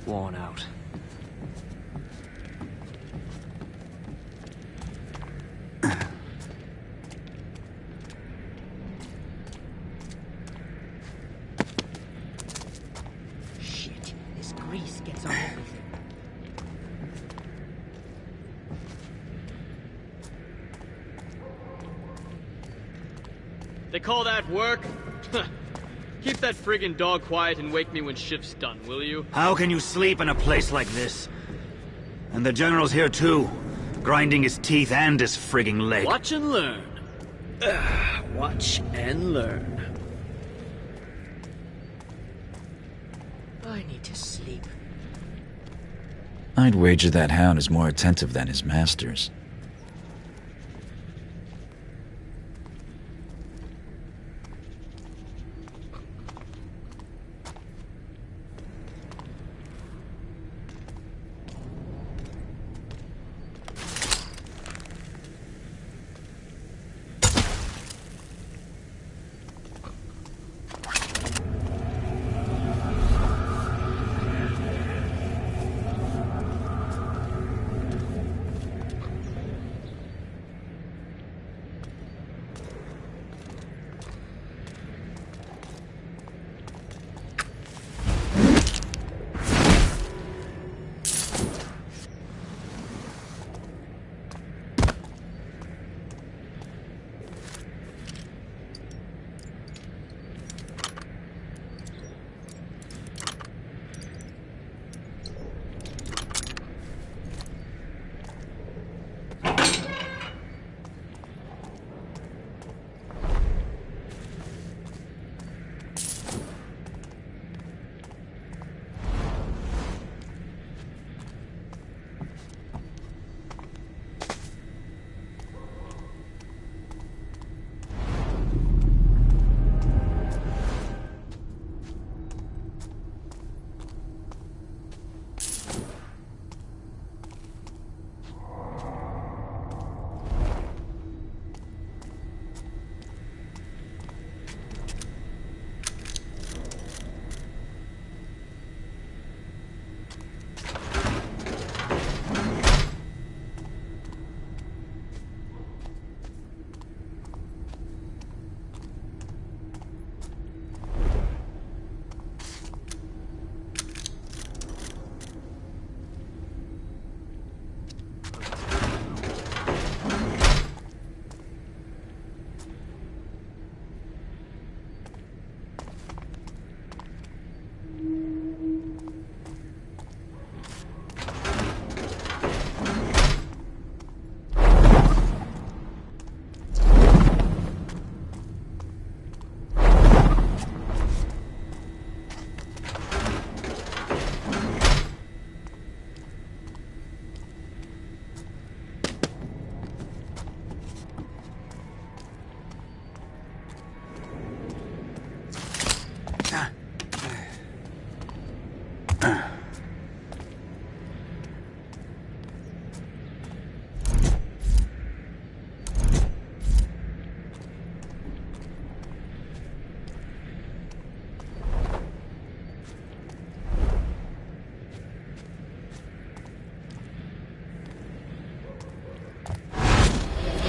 Worn out. Shit, this grease gets on everything. They call that work? Keep that friggin' dog quiet and wake me when shift's done, will you? How can you sleep in a place like this? And the General's here too, grinding his teeth and his frigging leg. Watch and learn. Watch and learn. I need to sleep. I'd wager that hound is more attentive than his masters.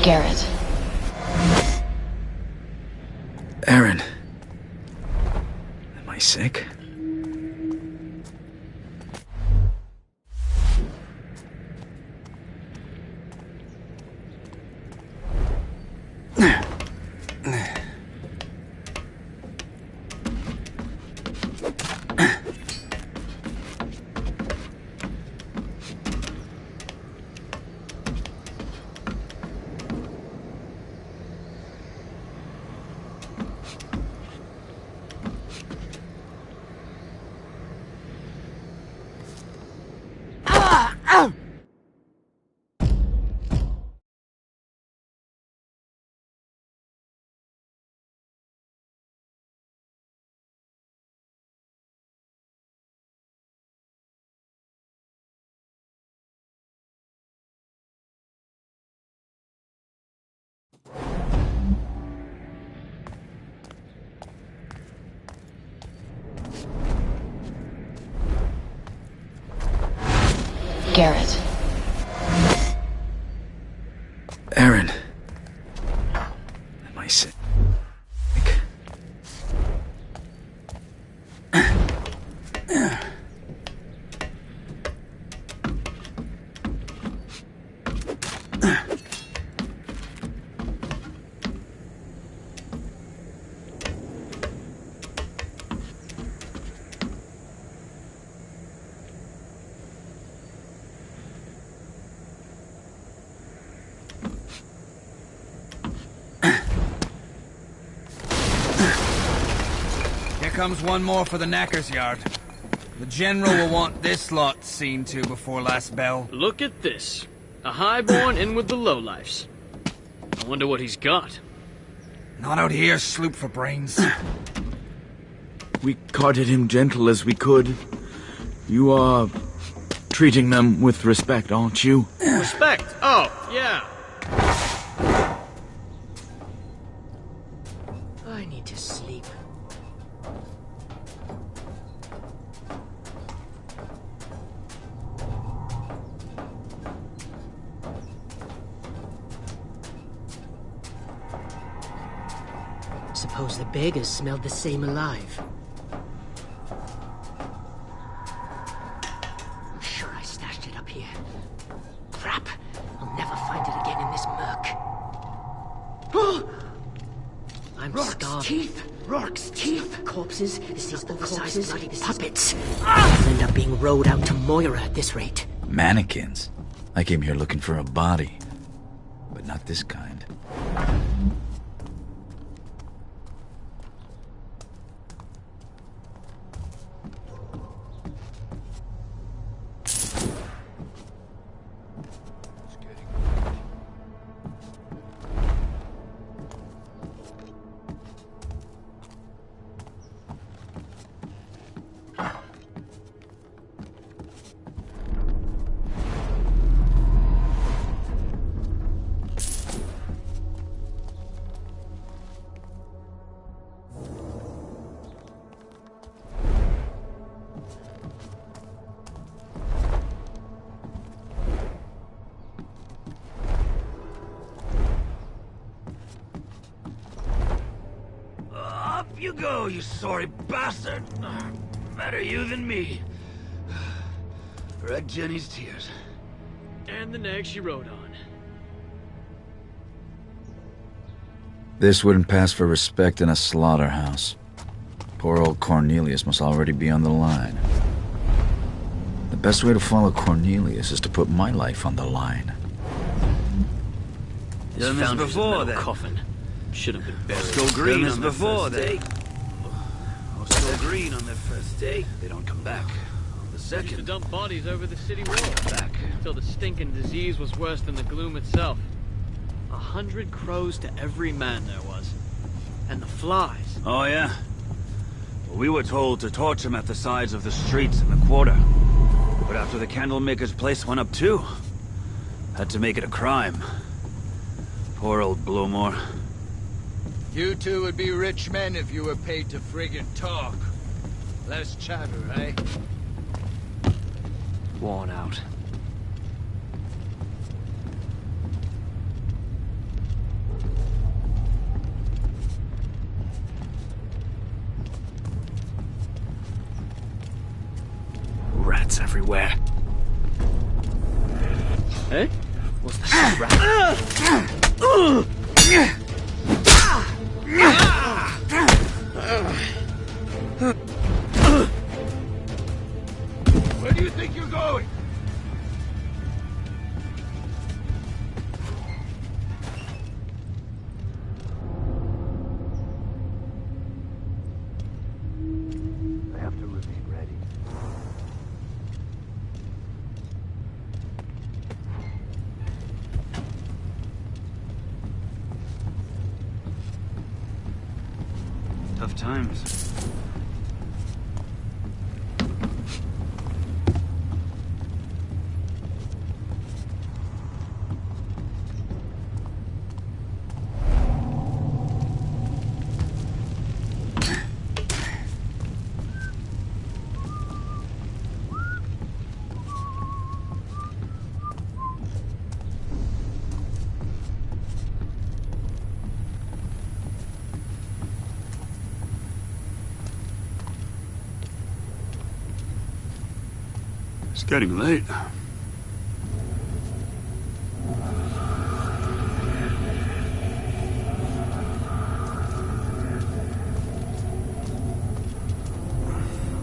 Garrett. Aaron. Am I sick? Garrett. Aaron. Am I sick? Comes one more for the Knacker's yard. The General will want this lot seen to before last bell. Look at this. A highborn in with the lowlifes. I wonder what he's got. Not out here, sloop for brains. We carted him gentle as we could. You are treating them with respect, aren't you? Respect? Oh, yeah. I need to sleep. Suppose the beggars smelled the same alive. I'm sure I stashed it up here. Crap! I'll never find it again in this murk. I'm starving. Teeth! Rourke's teeth! Corpses, these oversized bloody puppets. I'll end up being rowed out to Moira at this rate. Mannequins? I came here looking for a body. But not this kind. You go, you sorry bastard! Better you than me. Read Jenny's tears. And the nag she rode on. This wouldn't pass for respect in a slaughterhouse. Poor old Cornelius must already be on the line. The best way to follow Cornelius is to put my life on the line. Done this before, then. Coffin. Should have been buried. Still green on their first date. Still green on their first date. They don't come back. The Used to second. dump bodies over the city wall. Back. Until the stinking disease was worse than the gloom itself. 100 crows to every man there was. And the flies. Oh, yeah? Well, we were told to torch them at the sides of the streets in the quarter. But after the candlemaker's place went up too, had to make it a crime. Poor old Blowmore. You two would be rich men if you were paid to friggin' talk. Less chatter, eh? Worn out. rats everywhere. Eh? What's that rat? Where do you think you're going? I have to remain ready. Tough times. It's getting late.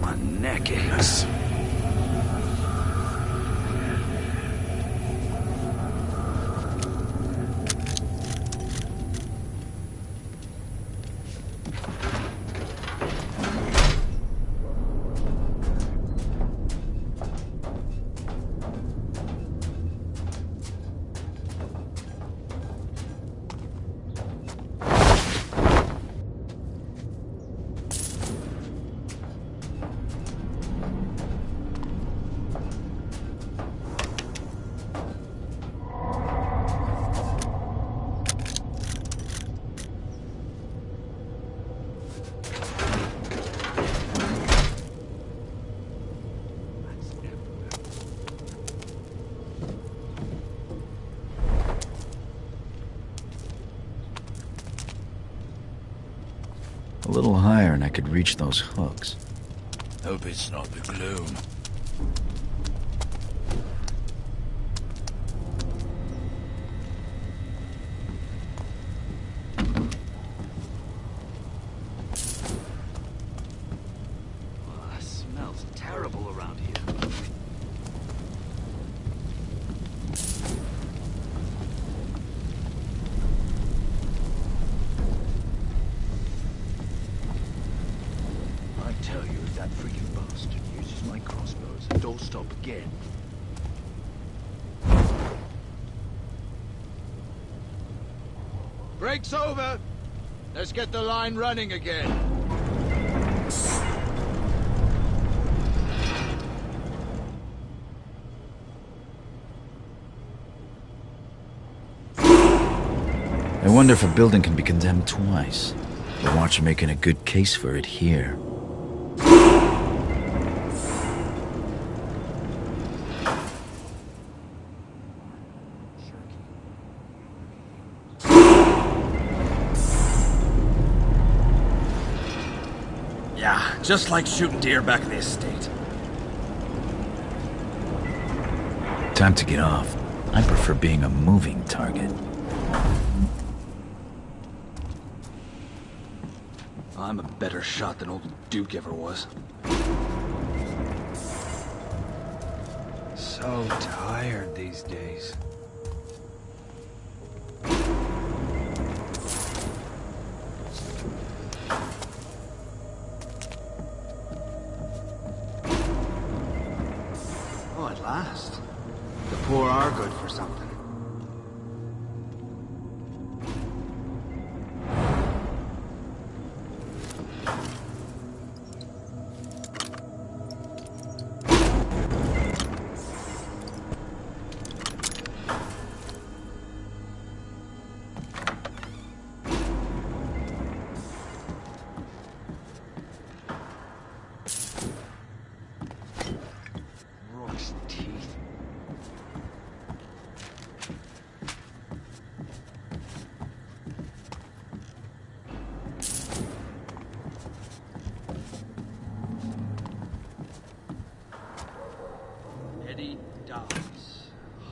My neck aches. A little higher and I could reach those hooks. Hope it's not the gloom. Oh, it smells terrible around here. I tell you, if that freaking bastard uses my crossbows, don't stop again. Break's over. Let's get the line running again. I wonder if a building can be condemned twice. The Watch are making a good case for it here. Yeah, just like shooting deer back in the estate. Time to get off. I prefer being a moving target. I'm a better shot than old Duke ever was. So tired these days. Oh, at last. The poor are good for something.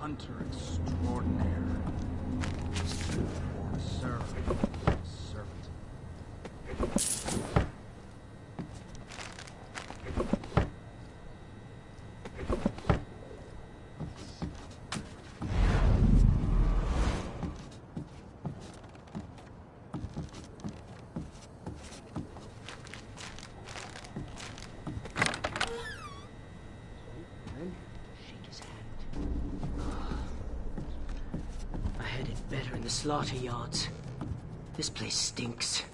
hunter extraordinaire. Sir, servant. I had it better in the slaughter yards. This place stinks.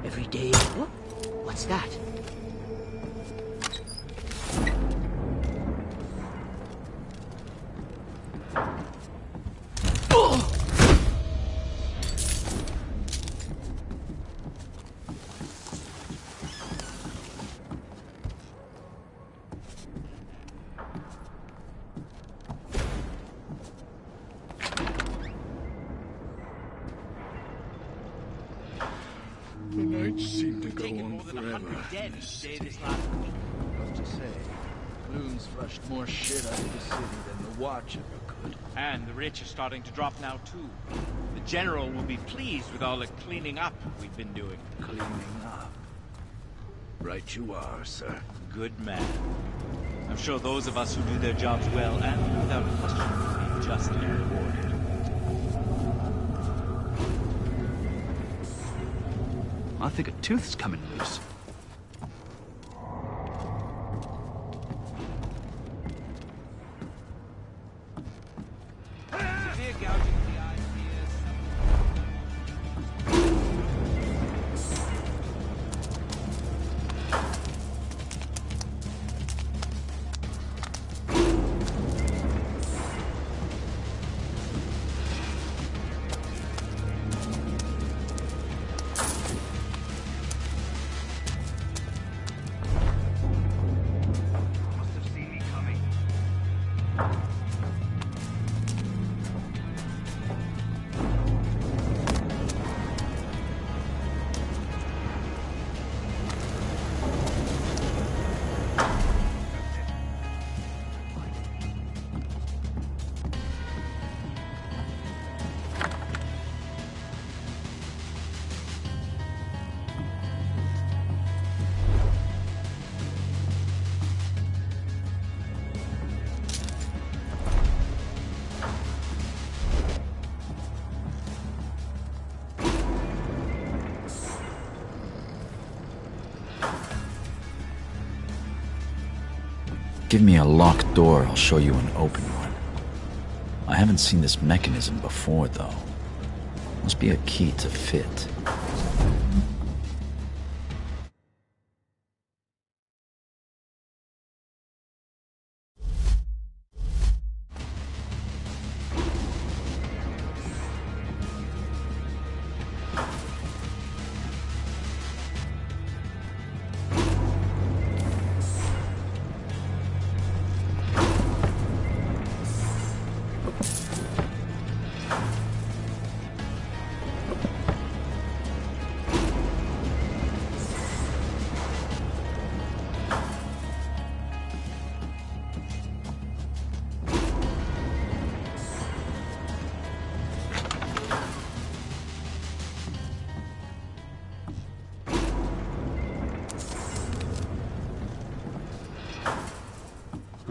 Every day. What's that? The nights seem to go on forever. Dead each day this last week. Tough to say. Gloom's flushed more shit out of the city than the Watch ever could. And the rich are starting to drop now, too. The General will be pleased with all the cleaning up we've been doing. Cleaning up. Right you are, sir. Good man. I'm sure those of us who do their jobs well and without question will be justly rewarded. I think a tooth's coming loose. Severe gouging of the eyes Give me a locked door, I'll show you an open one. I haven't seen this mechanism before, though. Must be a key to fit.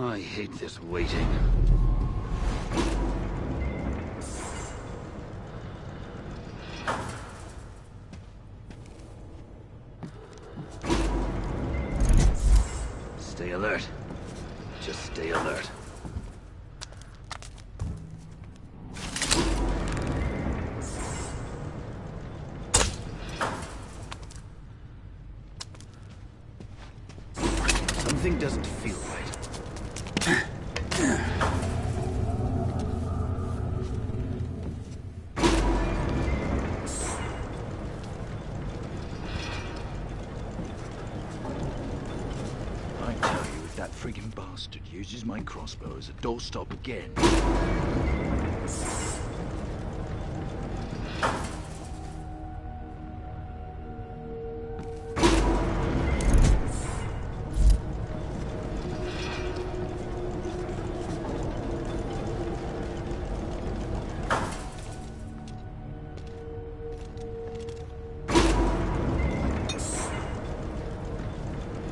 I hate this waiting. Stay alert. Just stay alert. Something doesn't feel right. friggin' bastard uses my crossbow as a doorstop again.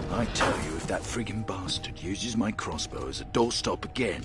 I tell you, if that friggin' bastard uses my crossbow as a doorstop again...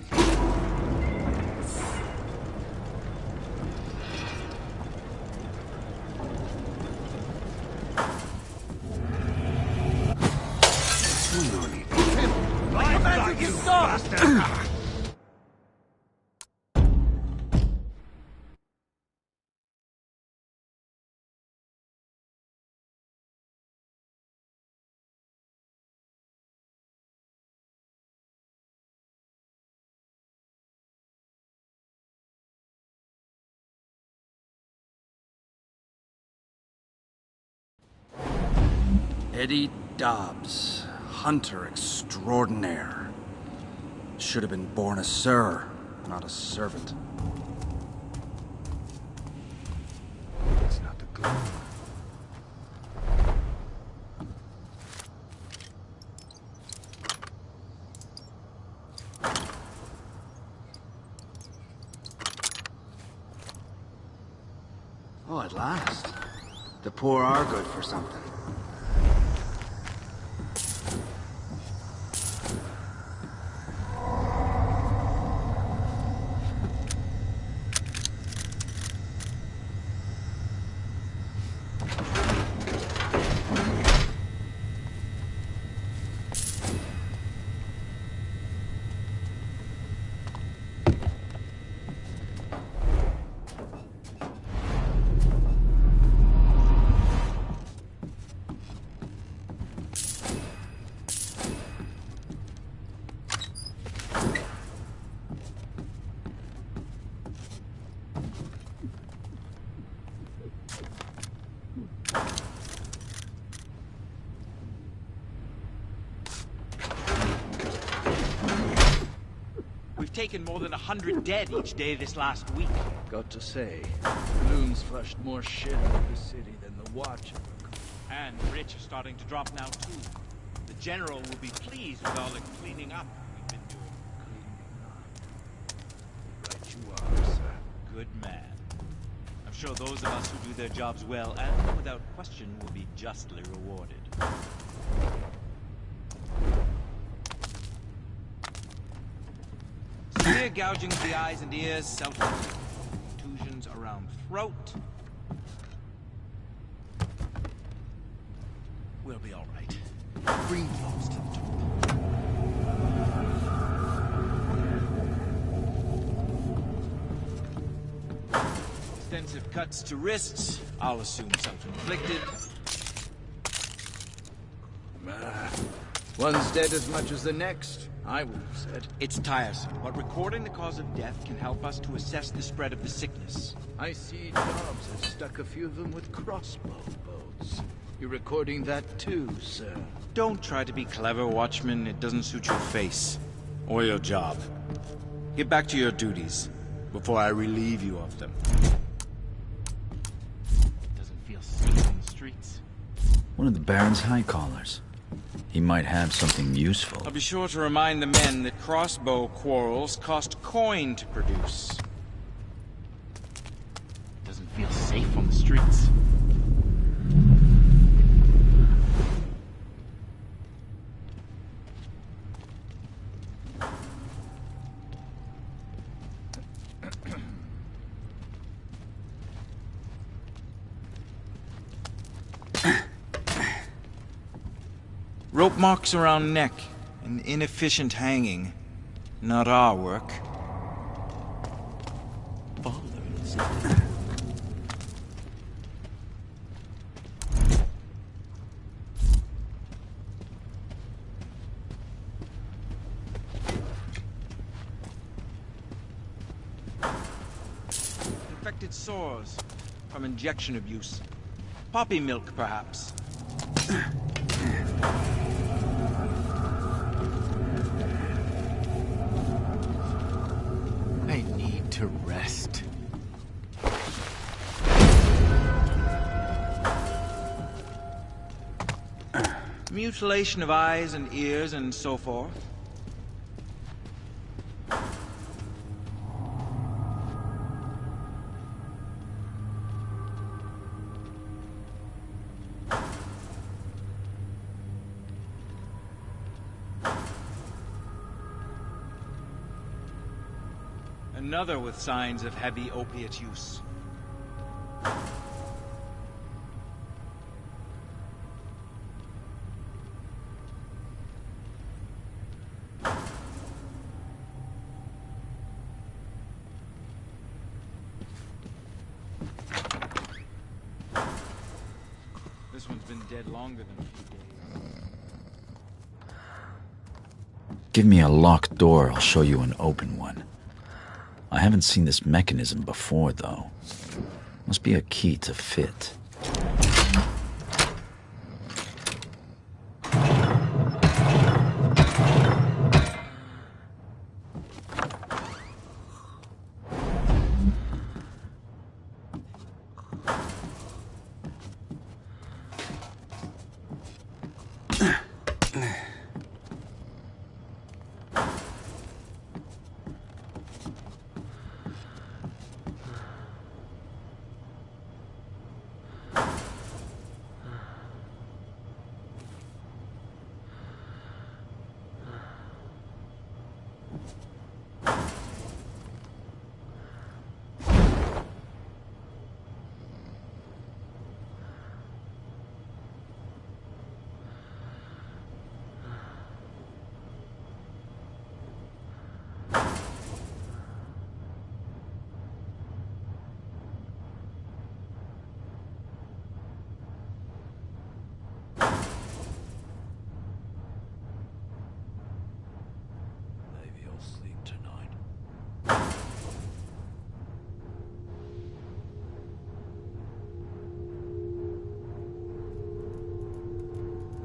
Eddie Dobbs, hunter extraordinaire. Should have been born a sir, not a servant. It's not the gloom. Oh, at last. The poor are good for something. We've taken more than 100 dead each day this last week. Got to say, Bloom's flushed more shit out of the city than the Watch ever could. And the rich are starting to drop now, too. The General will be pleased with all the cleaning up we've been doing. Right you are, sir. Good man. I'm sure those of us who do their jobs well and without question will be justly rewarded. Severe gouging of the eyes and ears, self-contusions around throat. We'll be all right. Green flops to the top. Extensive cuts to wrists. I'll assume self-inflicted. One's dead as much as the next, I would have said. It's tiresome, but recording the cause of death can help us to assess the spread of the sickness. I see Dobbs has stuck a few of them with crossbow bolts. You're recording that too, sir. Don't try to be clever, Watchman. It doesn't suit your face. Or your job. Get back to your duties, before I relieve you of them. Doesn't feel safe on the streets. One of the Baron's high callers. He might have something useful. I'll be sure to remind the men that crossbow quarrels cost coin to produce. Doesn't feel safe on the streets. Rope marks around neck, and inefficient hanging. Not our work. Ballers. Infected sores from injection abuse. Poppy milk, perhaps. Mutilation of eyes and ears and so forth. Another with signs of heavy opiate use. This one's been dead longer than a few days. Give me a locked door, I'll show you an open one. I haven't seen this mechanism before, though. Must be a key to fit.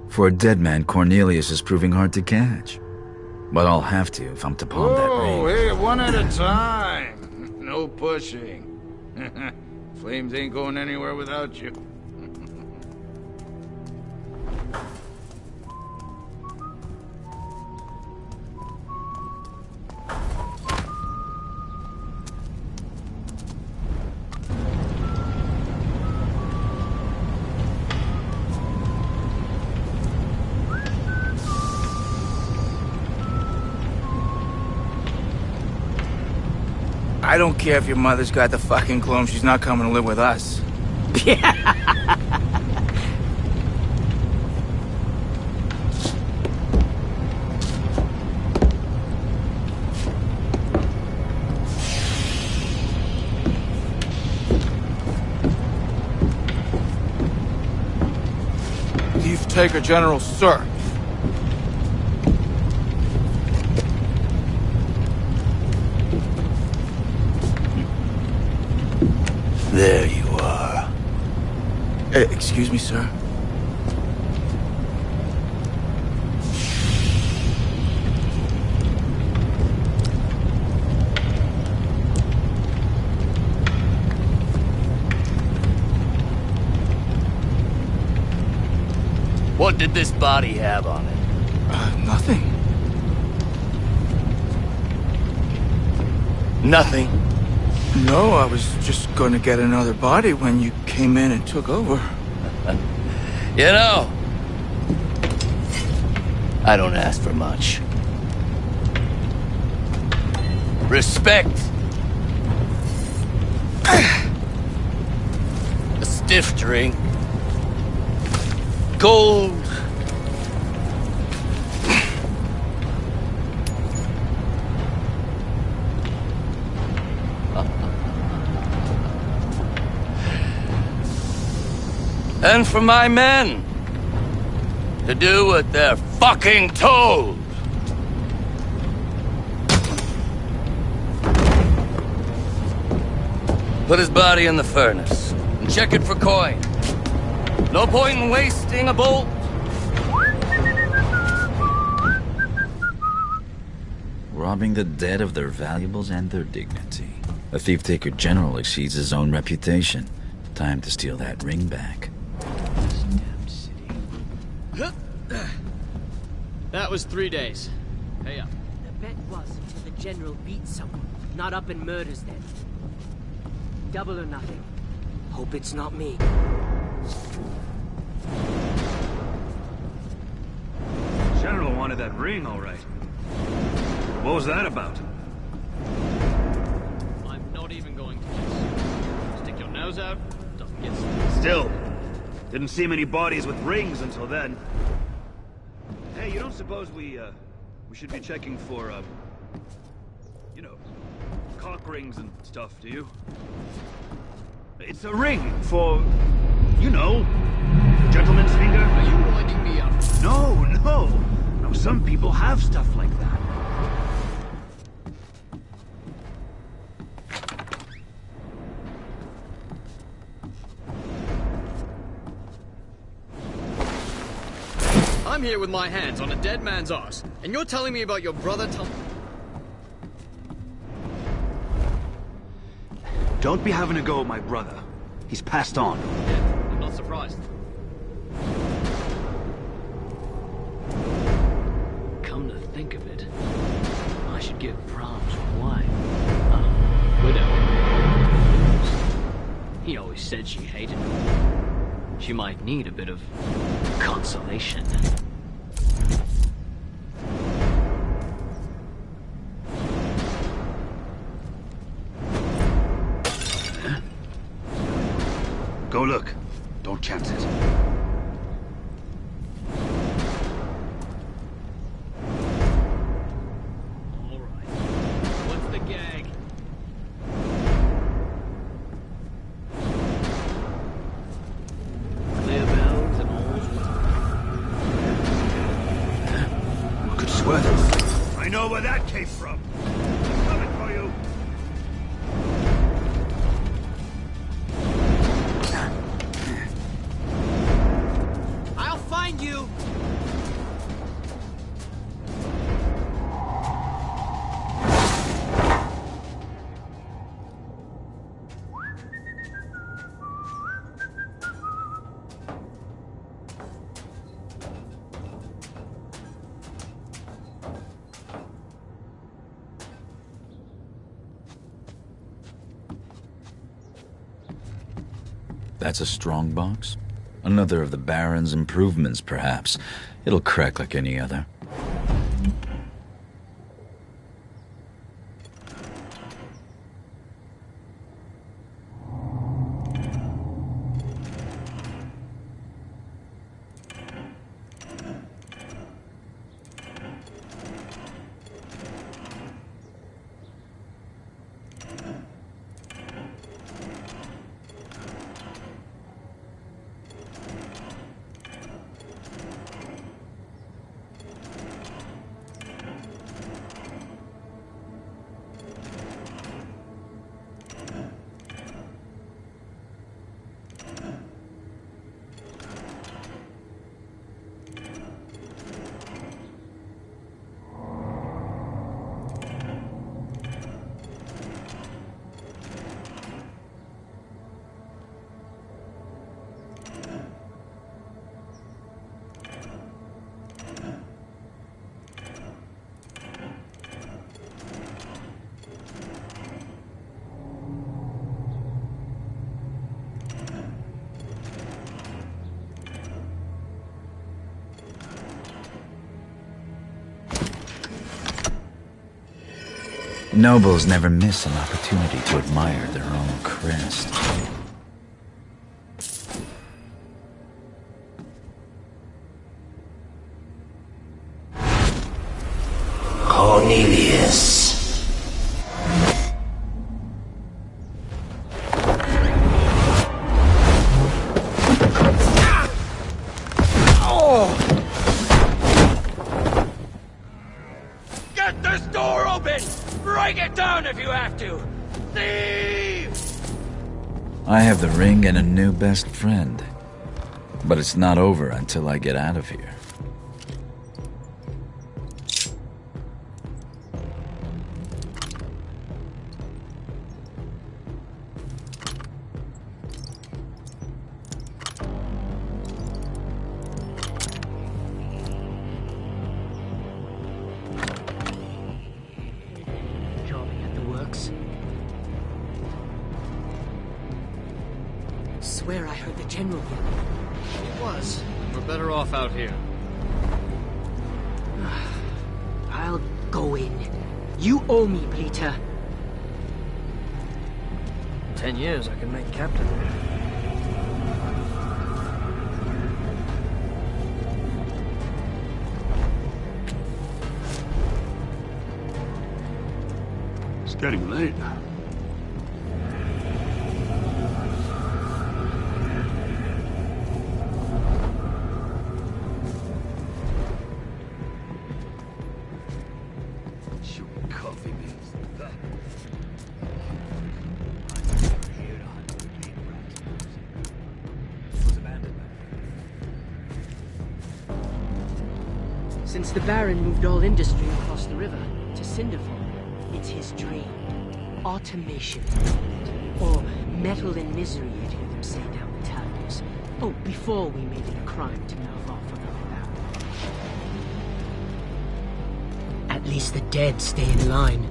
For a dead man, Cornelius is proving hard to catch. But I'll have to if I'm to pawn that ring. Oh, hey, one at a time. No pushing. Flames ain't going anywhere without you. I don't care if your mother's got the fucking clone, she's not coming to live with us. Thief Taker General, sir. There you are. Excuse me, sir. What did this body have on it? Nothing. Nothing? No, I was just gonna get another body when you came in and took over. You know, I don't ask for much. Respect. A stiff drink. Gold. And for my men to do what they're fucking told. Put his body in the furnace and check it for coin. No point in wasting a bolt. Robbing the dead of their valuables and their dignity. A thief-taker general exceeds his own reputation. Time to steal that ring back. That was 3 days. Pay up. The bet was until the General beats someone, not up and murders them. Double or nothing. Hope it's not me. General wanted that ring, all right. What was that about? I'm not even going to guess. Stick your nose out, doesn't get stuck. Still, didn't see many bodies with rings until then. Hey, you don't suppose we should be checking for, you know, cock rings and stuff, do you? It's a ring for, you know, gentleman's finger. Are you winding me up? No, no. No, some people have stuff like that. I'm here with my hands on a dead man's arse, and you're telling me about your brother Tom... Don't be having a go at my brother. He's passed on. Yeah, I'm not surprised. Come to think of it, I should give Brahms a wife. Widow. He always said she hated him. She might need a bit of consolation. Go look. Don't chance it. All right. What's the gag? Clear bells and all's well. Could swear that. I know where that came from. I'm coming for you. I'll find you! That's a strong box? Another of the Baron's improvements, perhaps. It'll crack like any other. Nobles never miss an opportunity to admire their own crest. Cornelius. Get this door open! Break it down if you have to! Thief! I have the ring and a new best friend. But it's not over until I get out of here. looks. Swear I heard the general yell. It was. We're better off out here. I'll go in. You owe me, Bleeter. 10 years, I can make captain. It's getting late. Since the Baron moved all industry across the river to Cinderfall, it's his dream. Automation. Or metal and misery, I'd hear them say down the taverns. Oh, before we made it a crime to mouth off about that. At least the dead stay in line.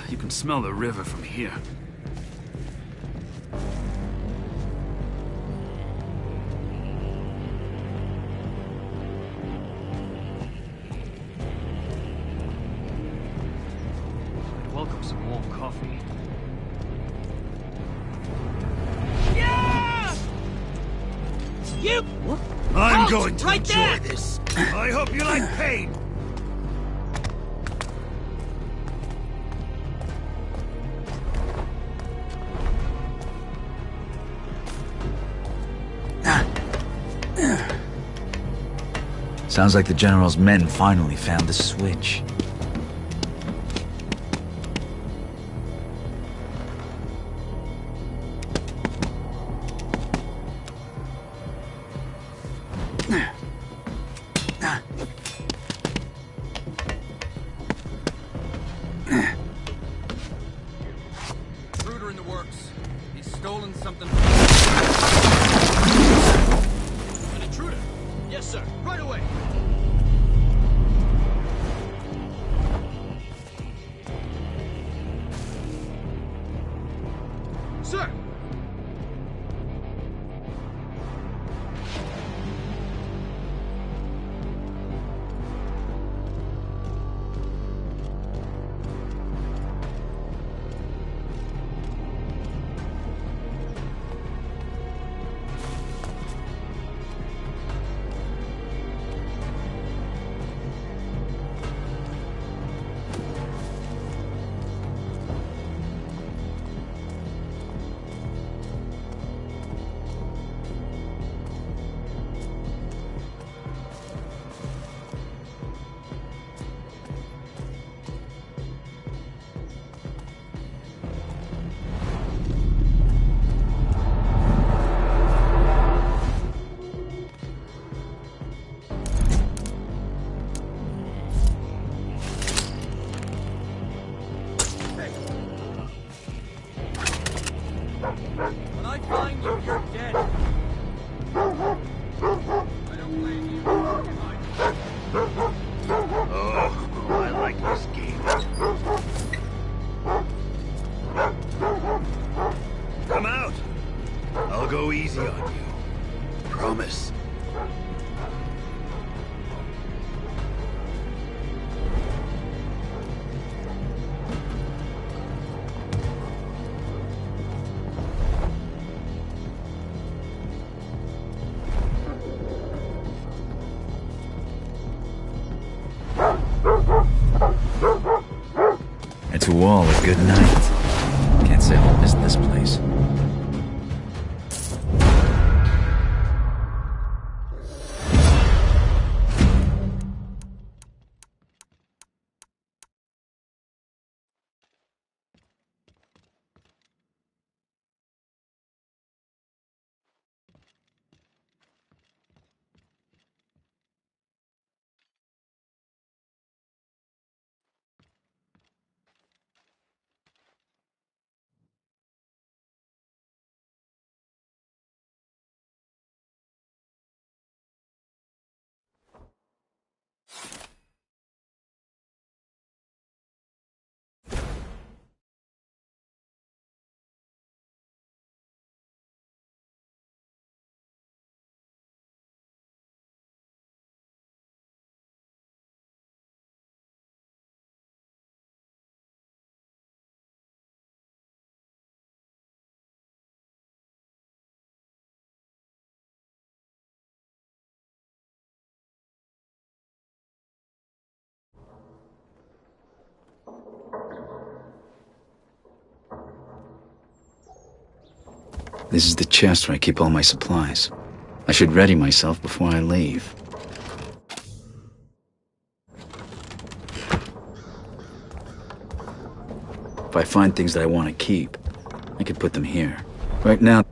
You can smell the river from here. I'd welcome some warm coffee. Yeah! You! What? I'm Halt! going to Right enjoy there! this. I hope you like pain. Sounds like the General's men finally found the switch. Intruder in the works. He's stolen something. An intruder? Yes, sir. Right away. Sir! When I find you, you're dead. I don't blame you. Oh, I like this game. Come out. I'll go easy on you. Promise. And to all a good night. Can't say I'll miss this place. This is the chest where I keep all my supplies. I should ready myself before I leave. If I find things that I want to keep, I could put them here. Right now...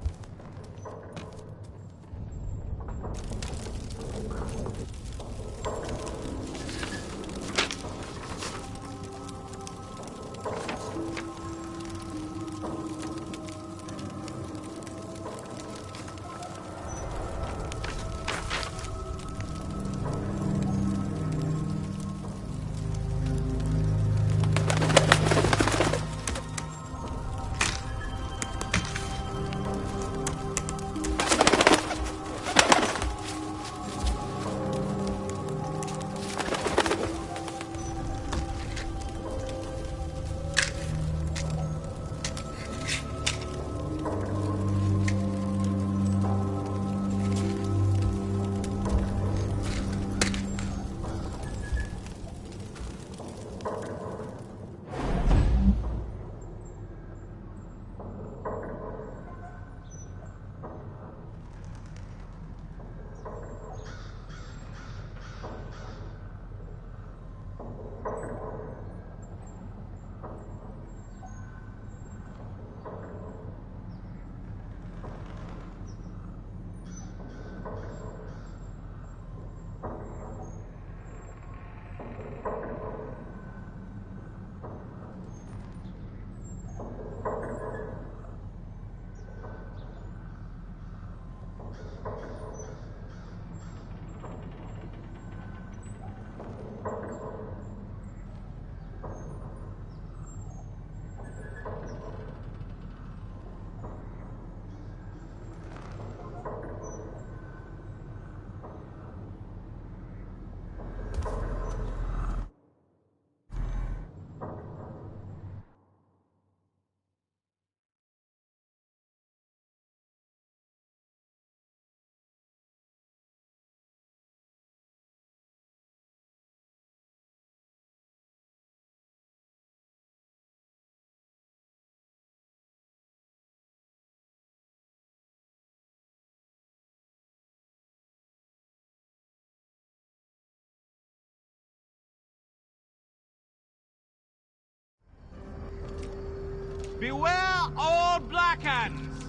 Beware all Black Hands!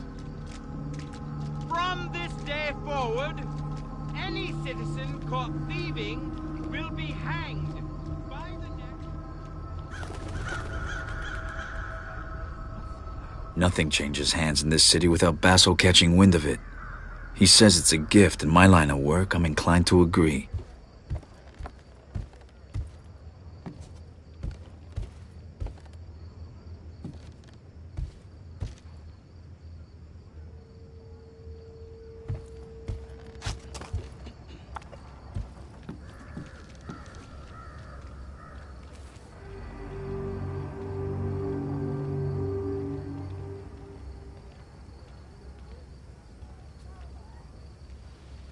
From this day forward, any citizen caught thieving will be hanged by the neck. Nothing changes hands in this city without Basso catching wind of it. He says it's a gift. In my line of work, I'm inclined to agree.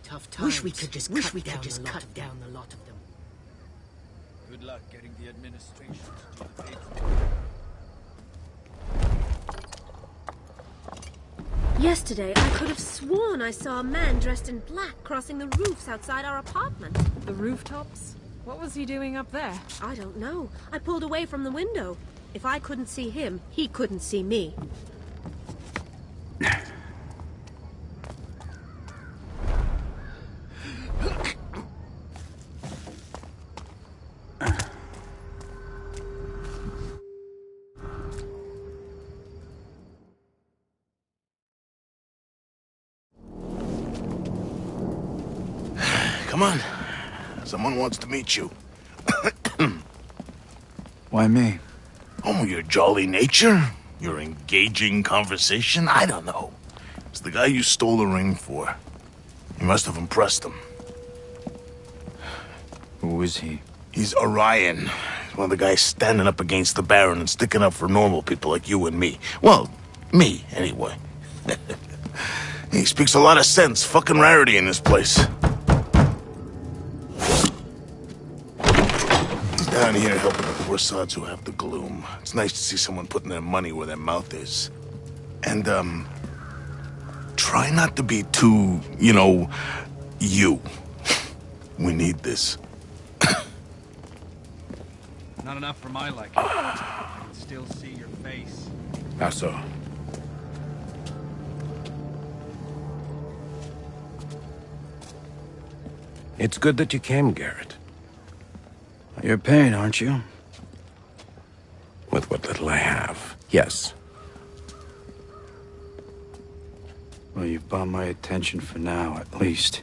Tough times. Wish we could just cut down the lot of them. Good luck getting the administration to do the paperwork. Yesterday, I could have sworn I saw a man dressed in black crossing the roofs outside our apartment. The rooftops? What was he doing up there? I don't know. I pulled away from the window. If I couldn't see him, he couldn't see me. Come on. Someone wants to meet you. Why me? Oh, your jolly nature? Your engaging conversation? I don't know. It's the guy you stole the ring for. You must have impressed him. Who is he? He's Orion. He's one of the guys standing up against the Baron and sticking up for normal people like you and me. Well, me, anyway. He speaks a lot of sense. Fucking rarity in this place. Down here helping the poor sods who have the gloom. It's nice to see someone putting their money where their mouth is. And, try not to be too, you. We need this. Not enough for my liking. I can still see your face. How so? It's good that you came, Garrett. You're paying, aren't you? With what little I have, yes. Well, you've bought my attention for now, at least.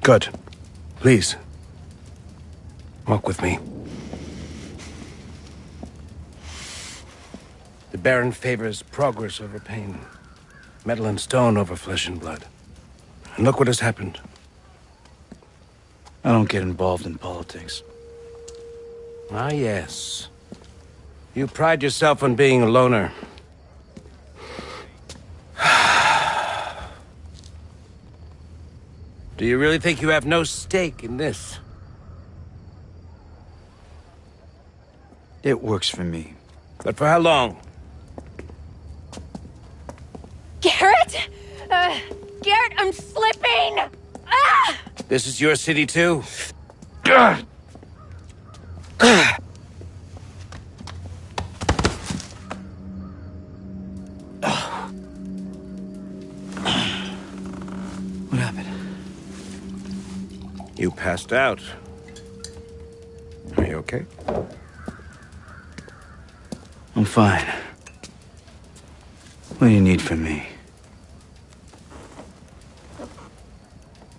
Good. Please. Walk with me. The Baron favors progress over pain. Metal and stone over flesh and blood. And look what has happened. I don't get involved in politics. Ah, yes. You pride yourself on being a loner. Do you really think you have no stake in this? It works for me. But for how long? Garrett? Garrett, I'm slipping! Ah! This is your city too? What happened? You passed out. Are you okay? I'm fine. What do you need from me?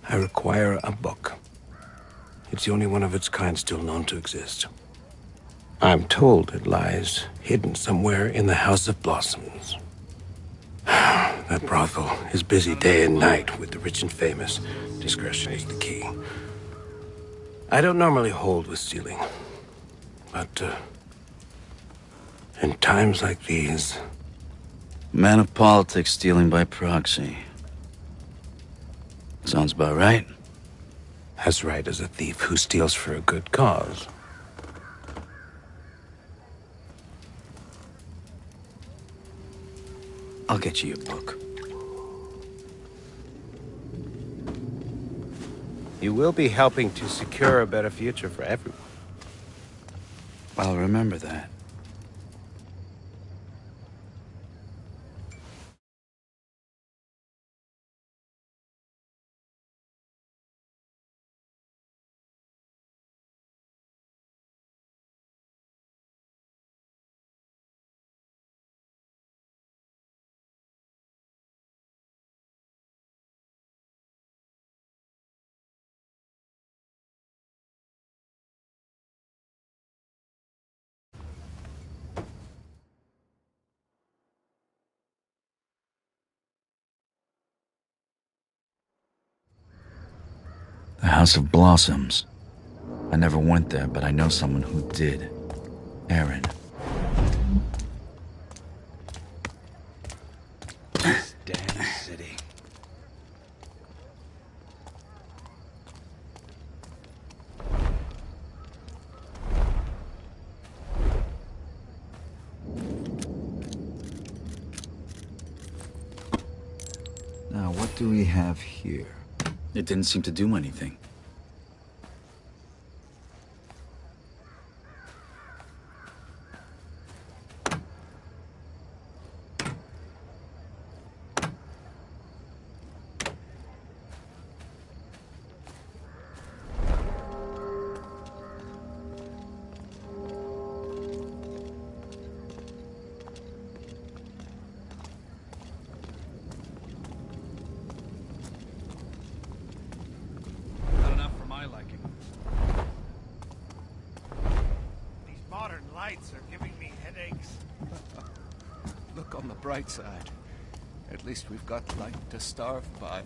I require a book. It's the only one of its kind still known to exist. I'm told it lies hidden somewhere in the House of Blossoms. That brothel is busy day and night with the rich and famous. Discretion is the key. I don't normally hold with stealing, but in times like these... Man of politics stealing by proxy. Sounds about right. As right as a thief who steals for a good cause. I'll get you a book. You will be helping to secure a better future for everyone. I'll remember that. The House of Blossoms. I never went there, but I know someone who did. Aaron. This damn city. Now, what do we have here? It didn't seem to do anything. Look on the bright side. At least we've got light to starve by.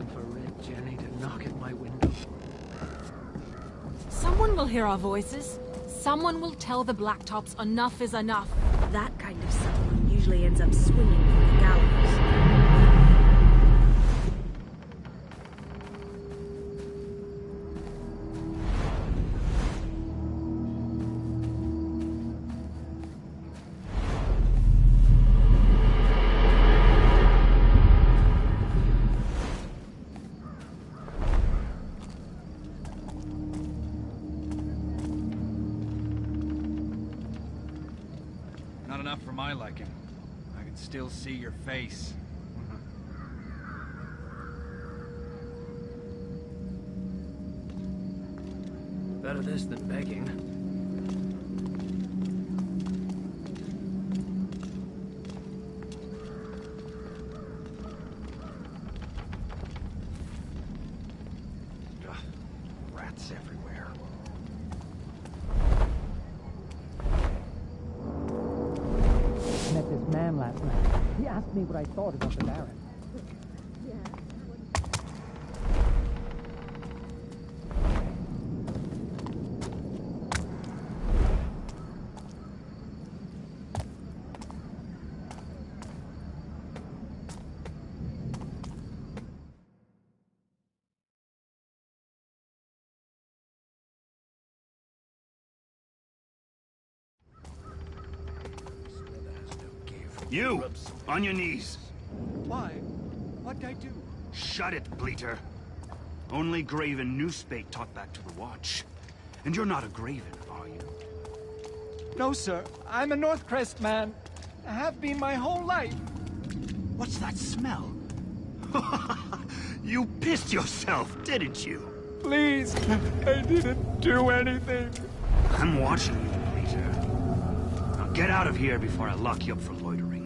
for Red Jenny to knock at my window. Someone will hear our voices. Someone will tell the Blacktops enough is enough. That kind of someone usually ends up swinging from the gallows. Not enough for my liking. I can still see your face. Better this than begging. Ugh, rats everywhere. I met this man last night. He asked me what I thought about the Baron. You! On your knees! Why? What'd I do? Shut it, Bleater. Only Graven Newspate taught back to the Watch. And you're not a Graven, are you? No, sir. I'm a Northcrest man. I have been my whole life. What's that smell? You pissed yourself, didn't you? Please, I didn't do anything. I'm watching you, Bleater. Now get out of here before I lock you up for loitering.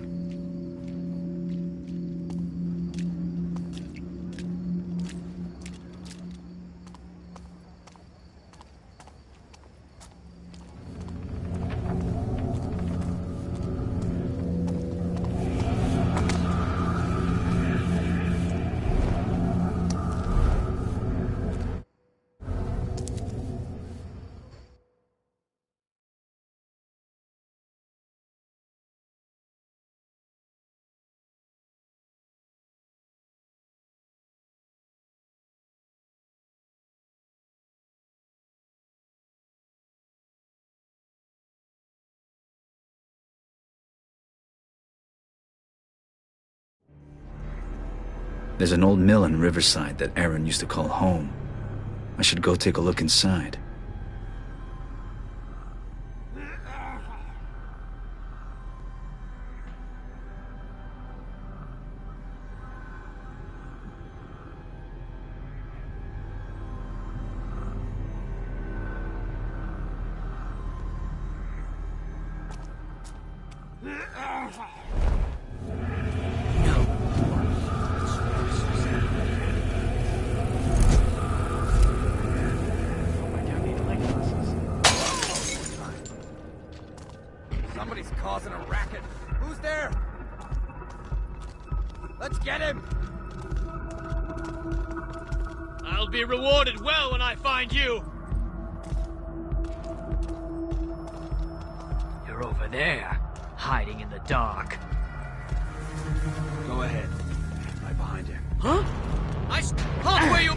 There's an old mill in Riverside that Aaron used to call home. I should go take a look inside. Somebody's causing a racket. Who's there? Let's get him! I'll be rewarded well when I find you! You're over there, hiding in the dark. Go ahead. Right behind you. Huh? Nice halt where you...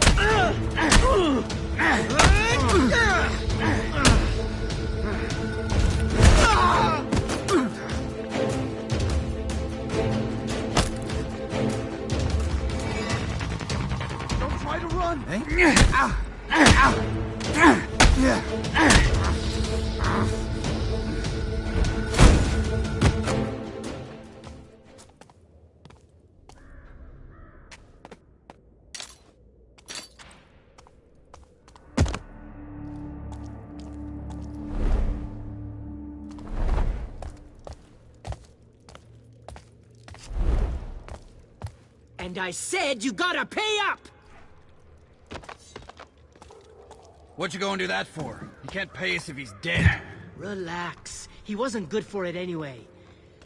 Don't try to run! And I said you gotta pay up! What you gonna do that for? He can't pay us if he's dead. Relax. He wasn't good for it anyway.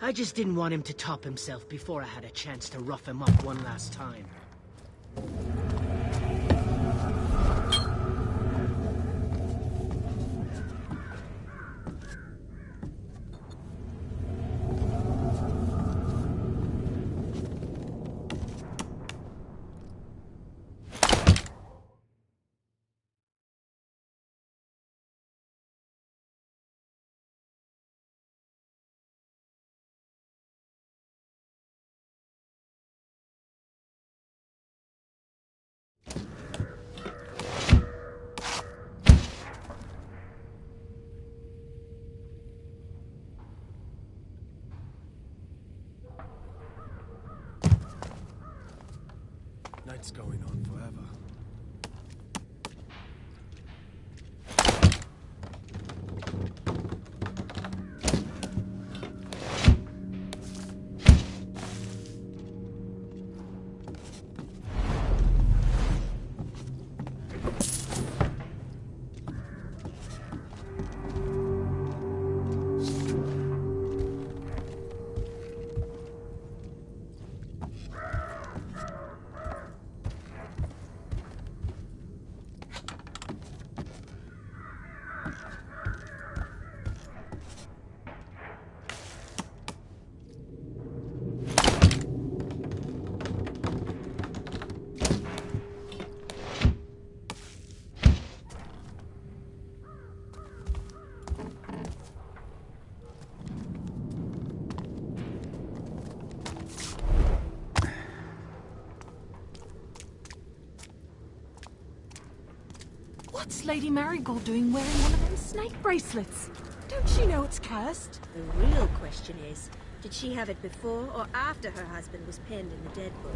I just didn't want him to top himself before I had a chance to rough him up one last time. It's going on forever. What's Lady Marigold doing wearing one of them snake bracelets? Don't she know it's cursed? The real question is, did she have it before or after her husband was penned in the Dead Book?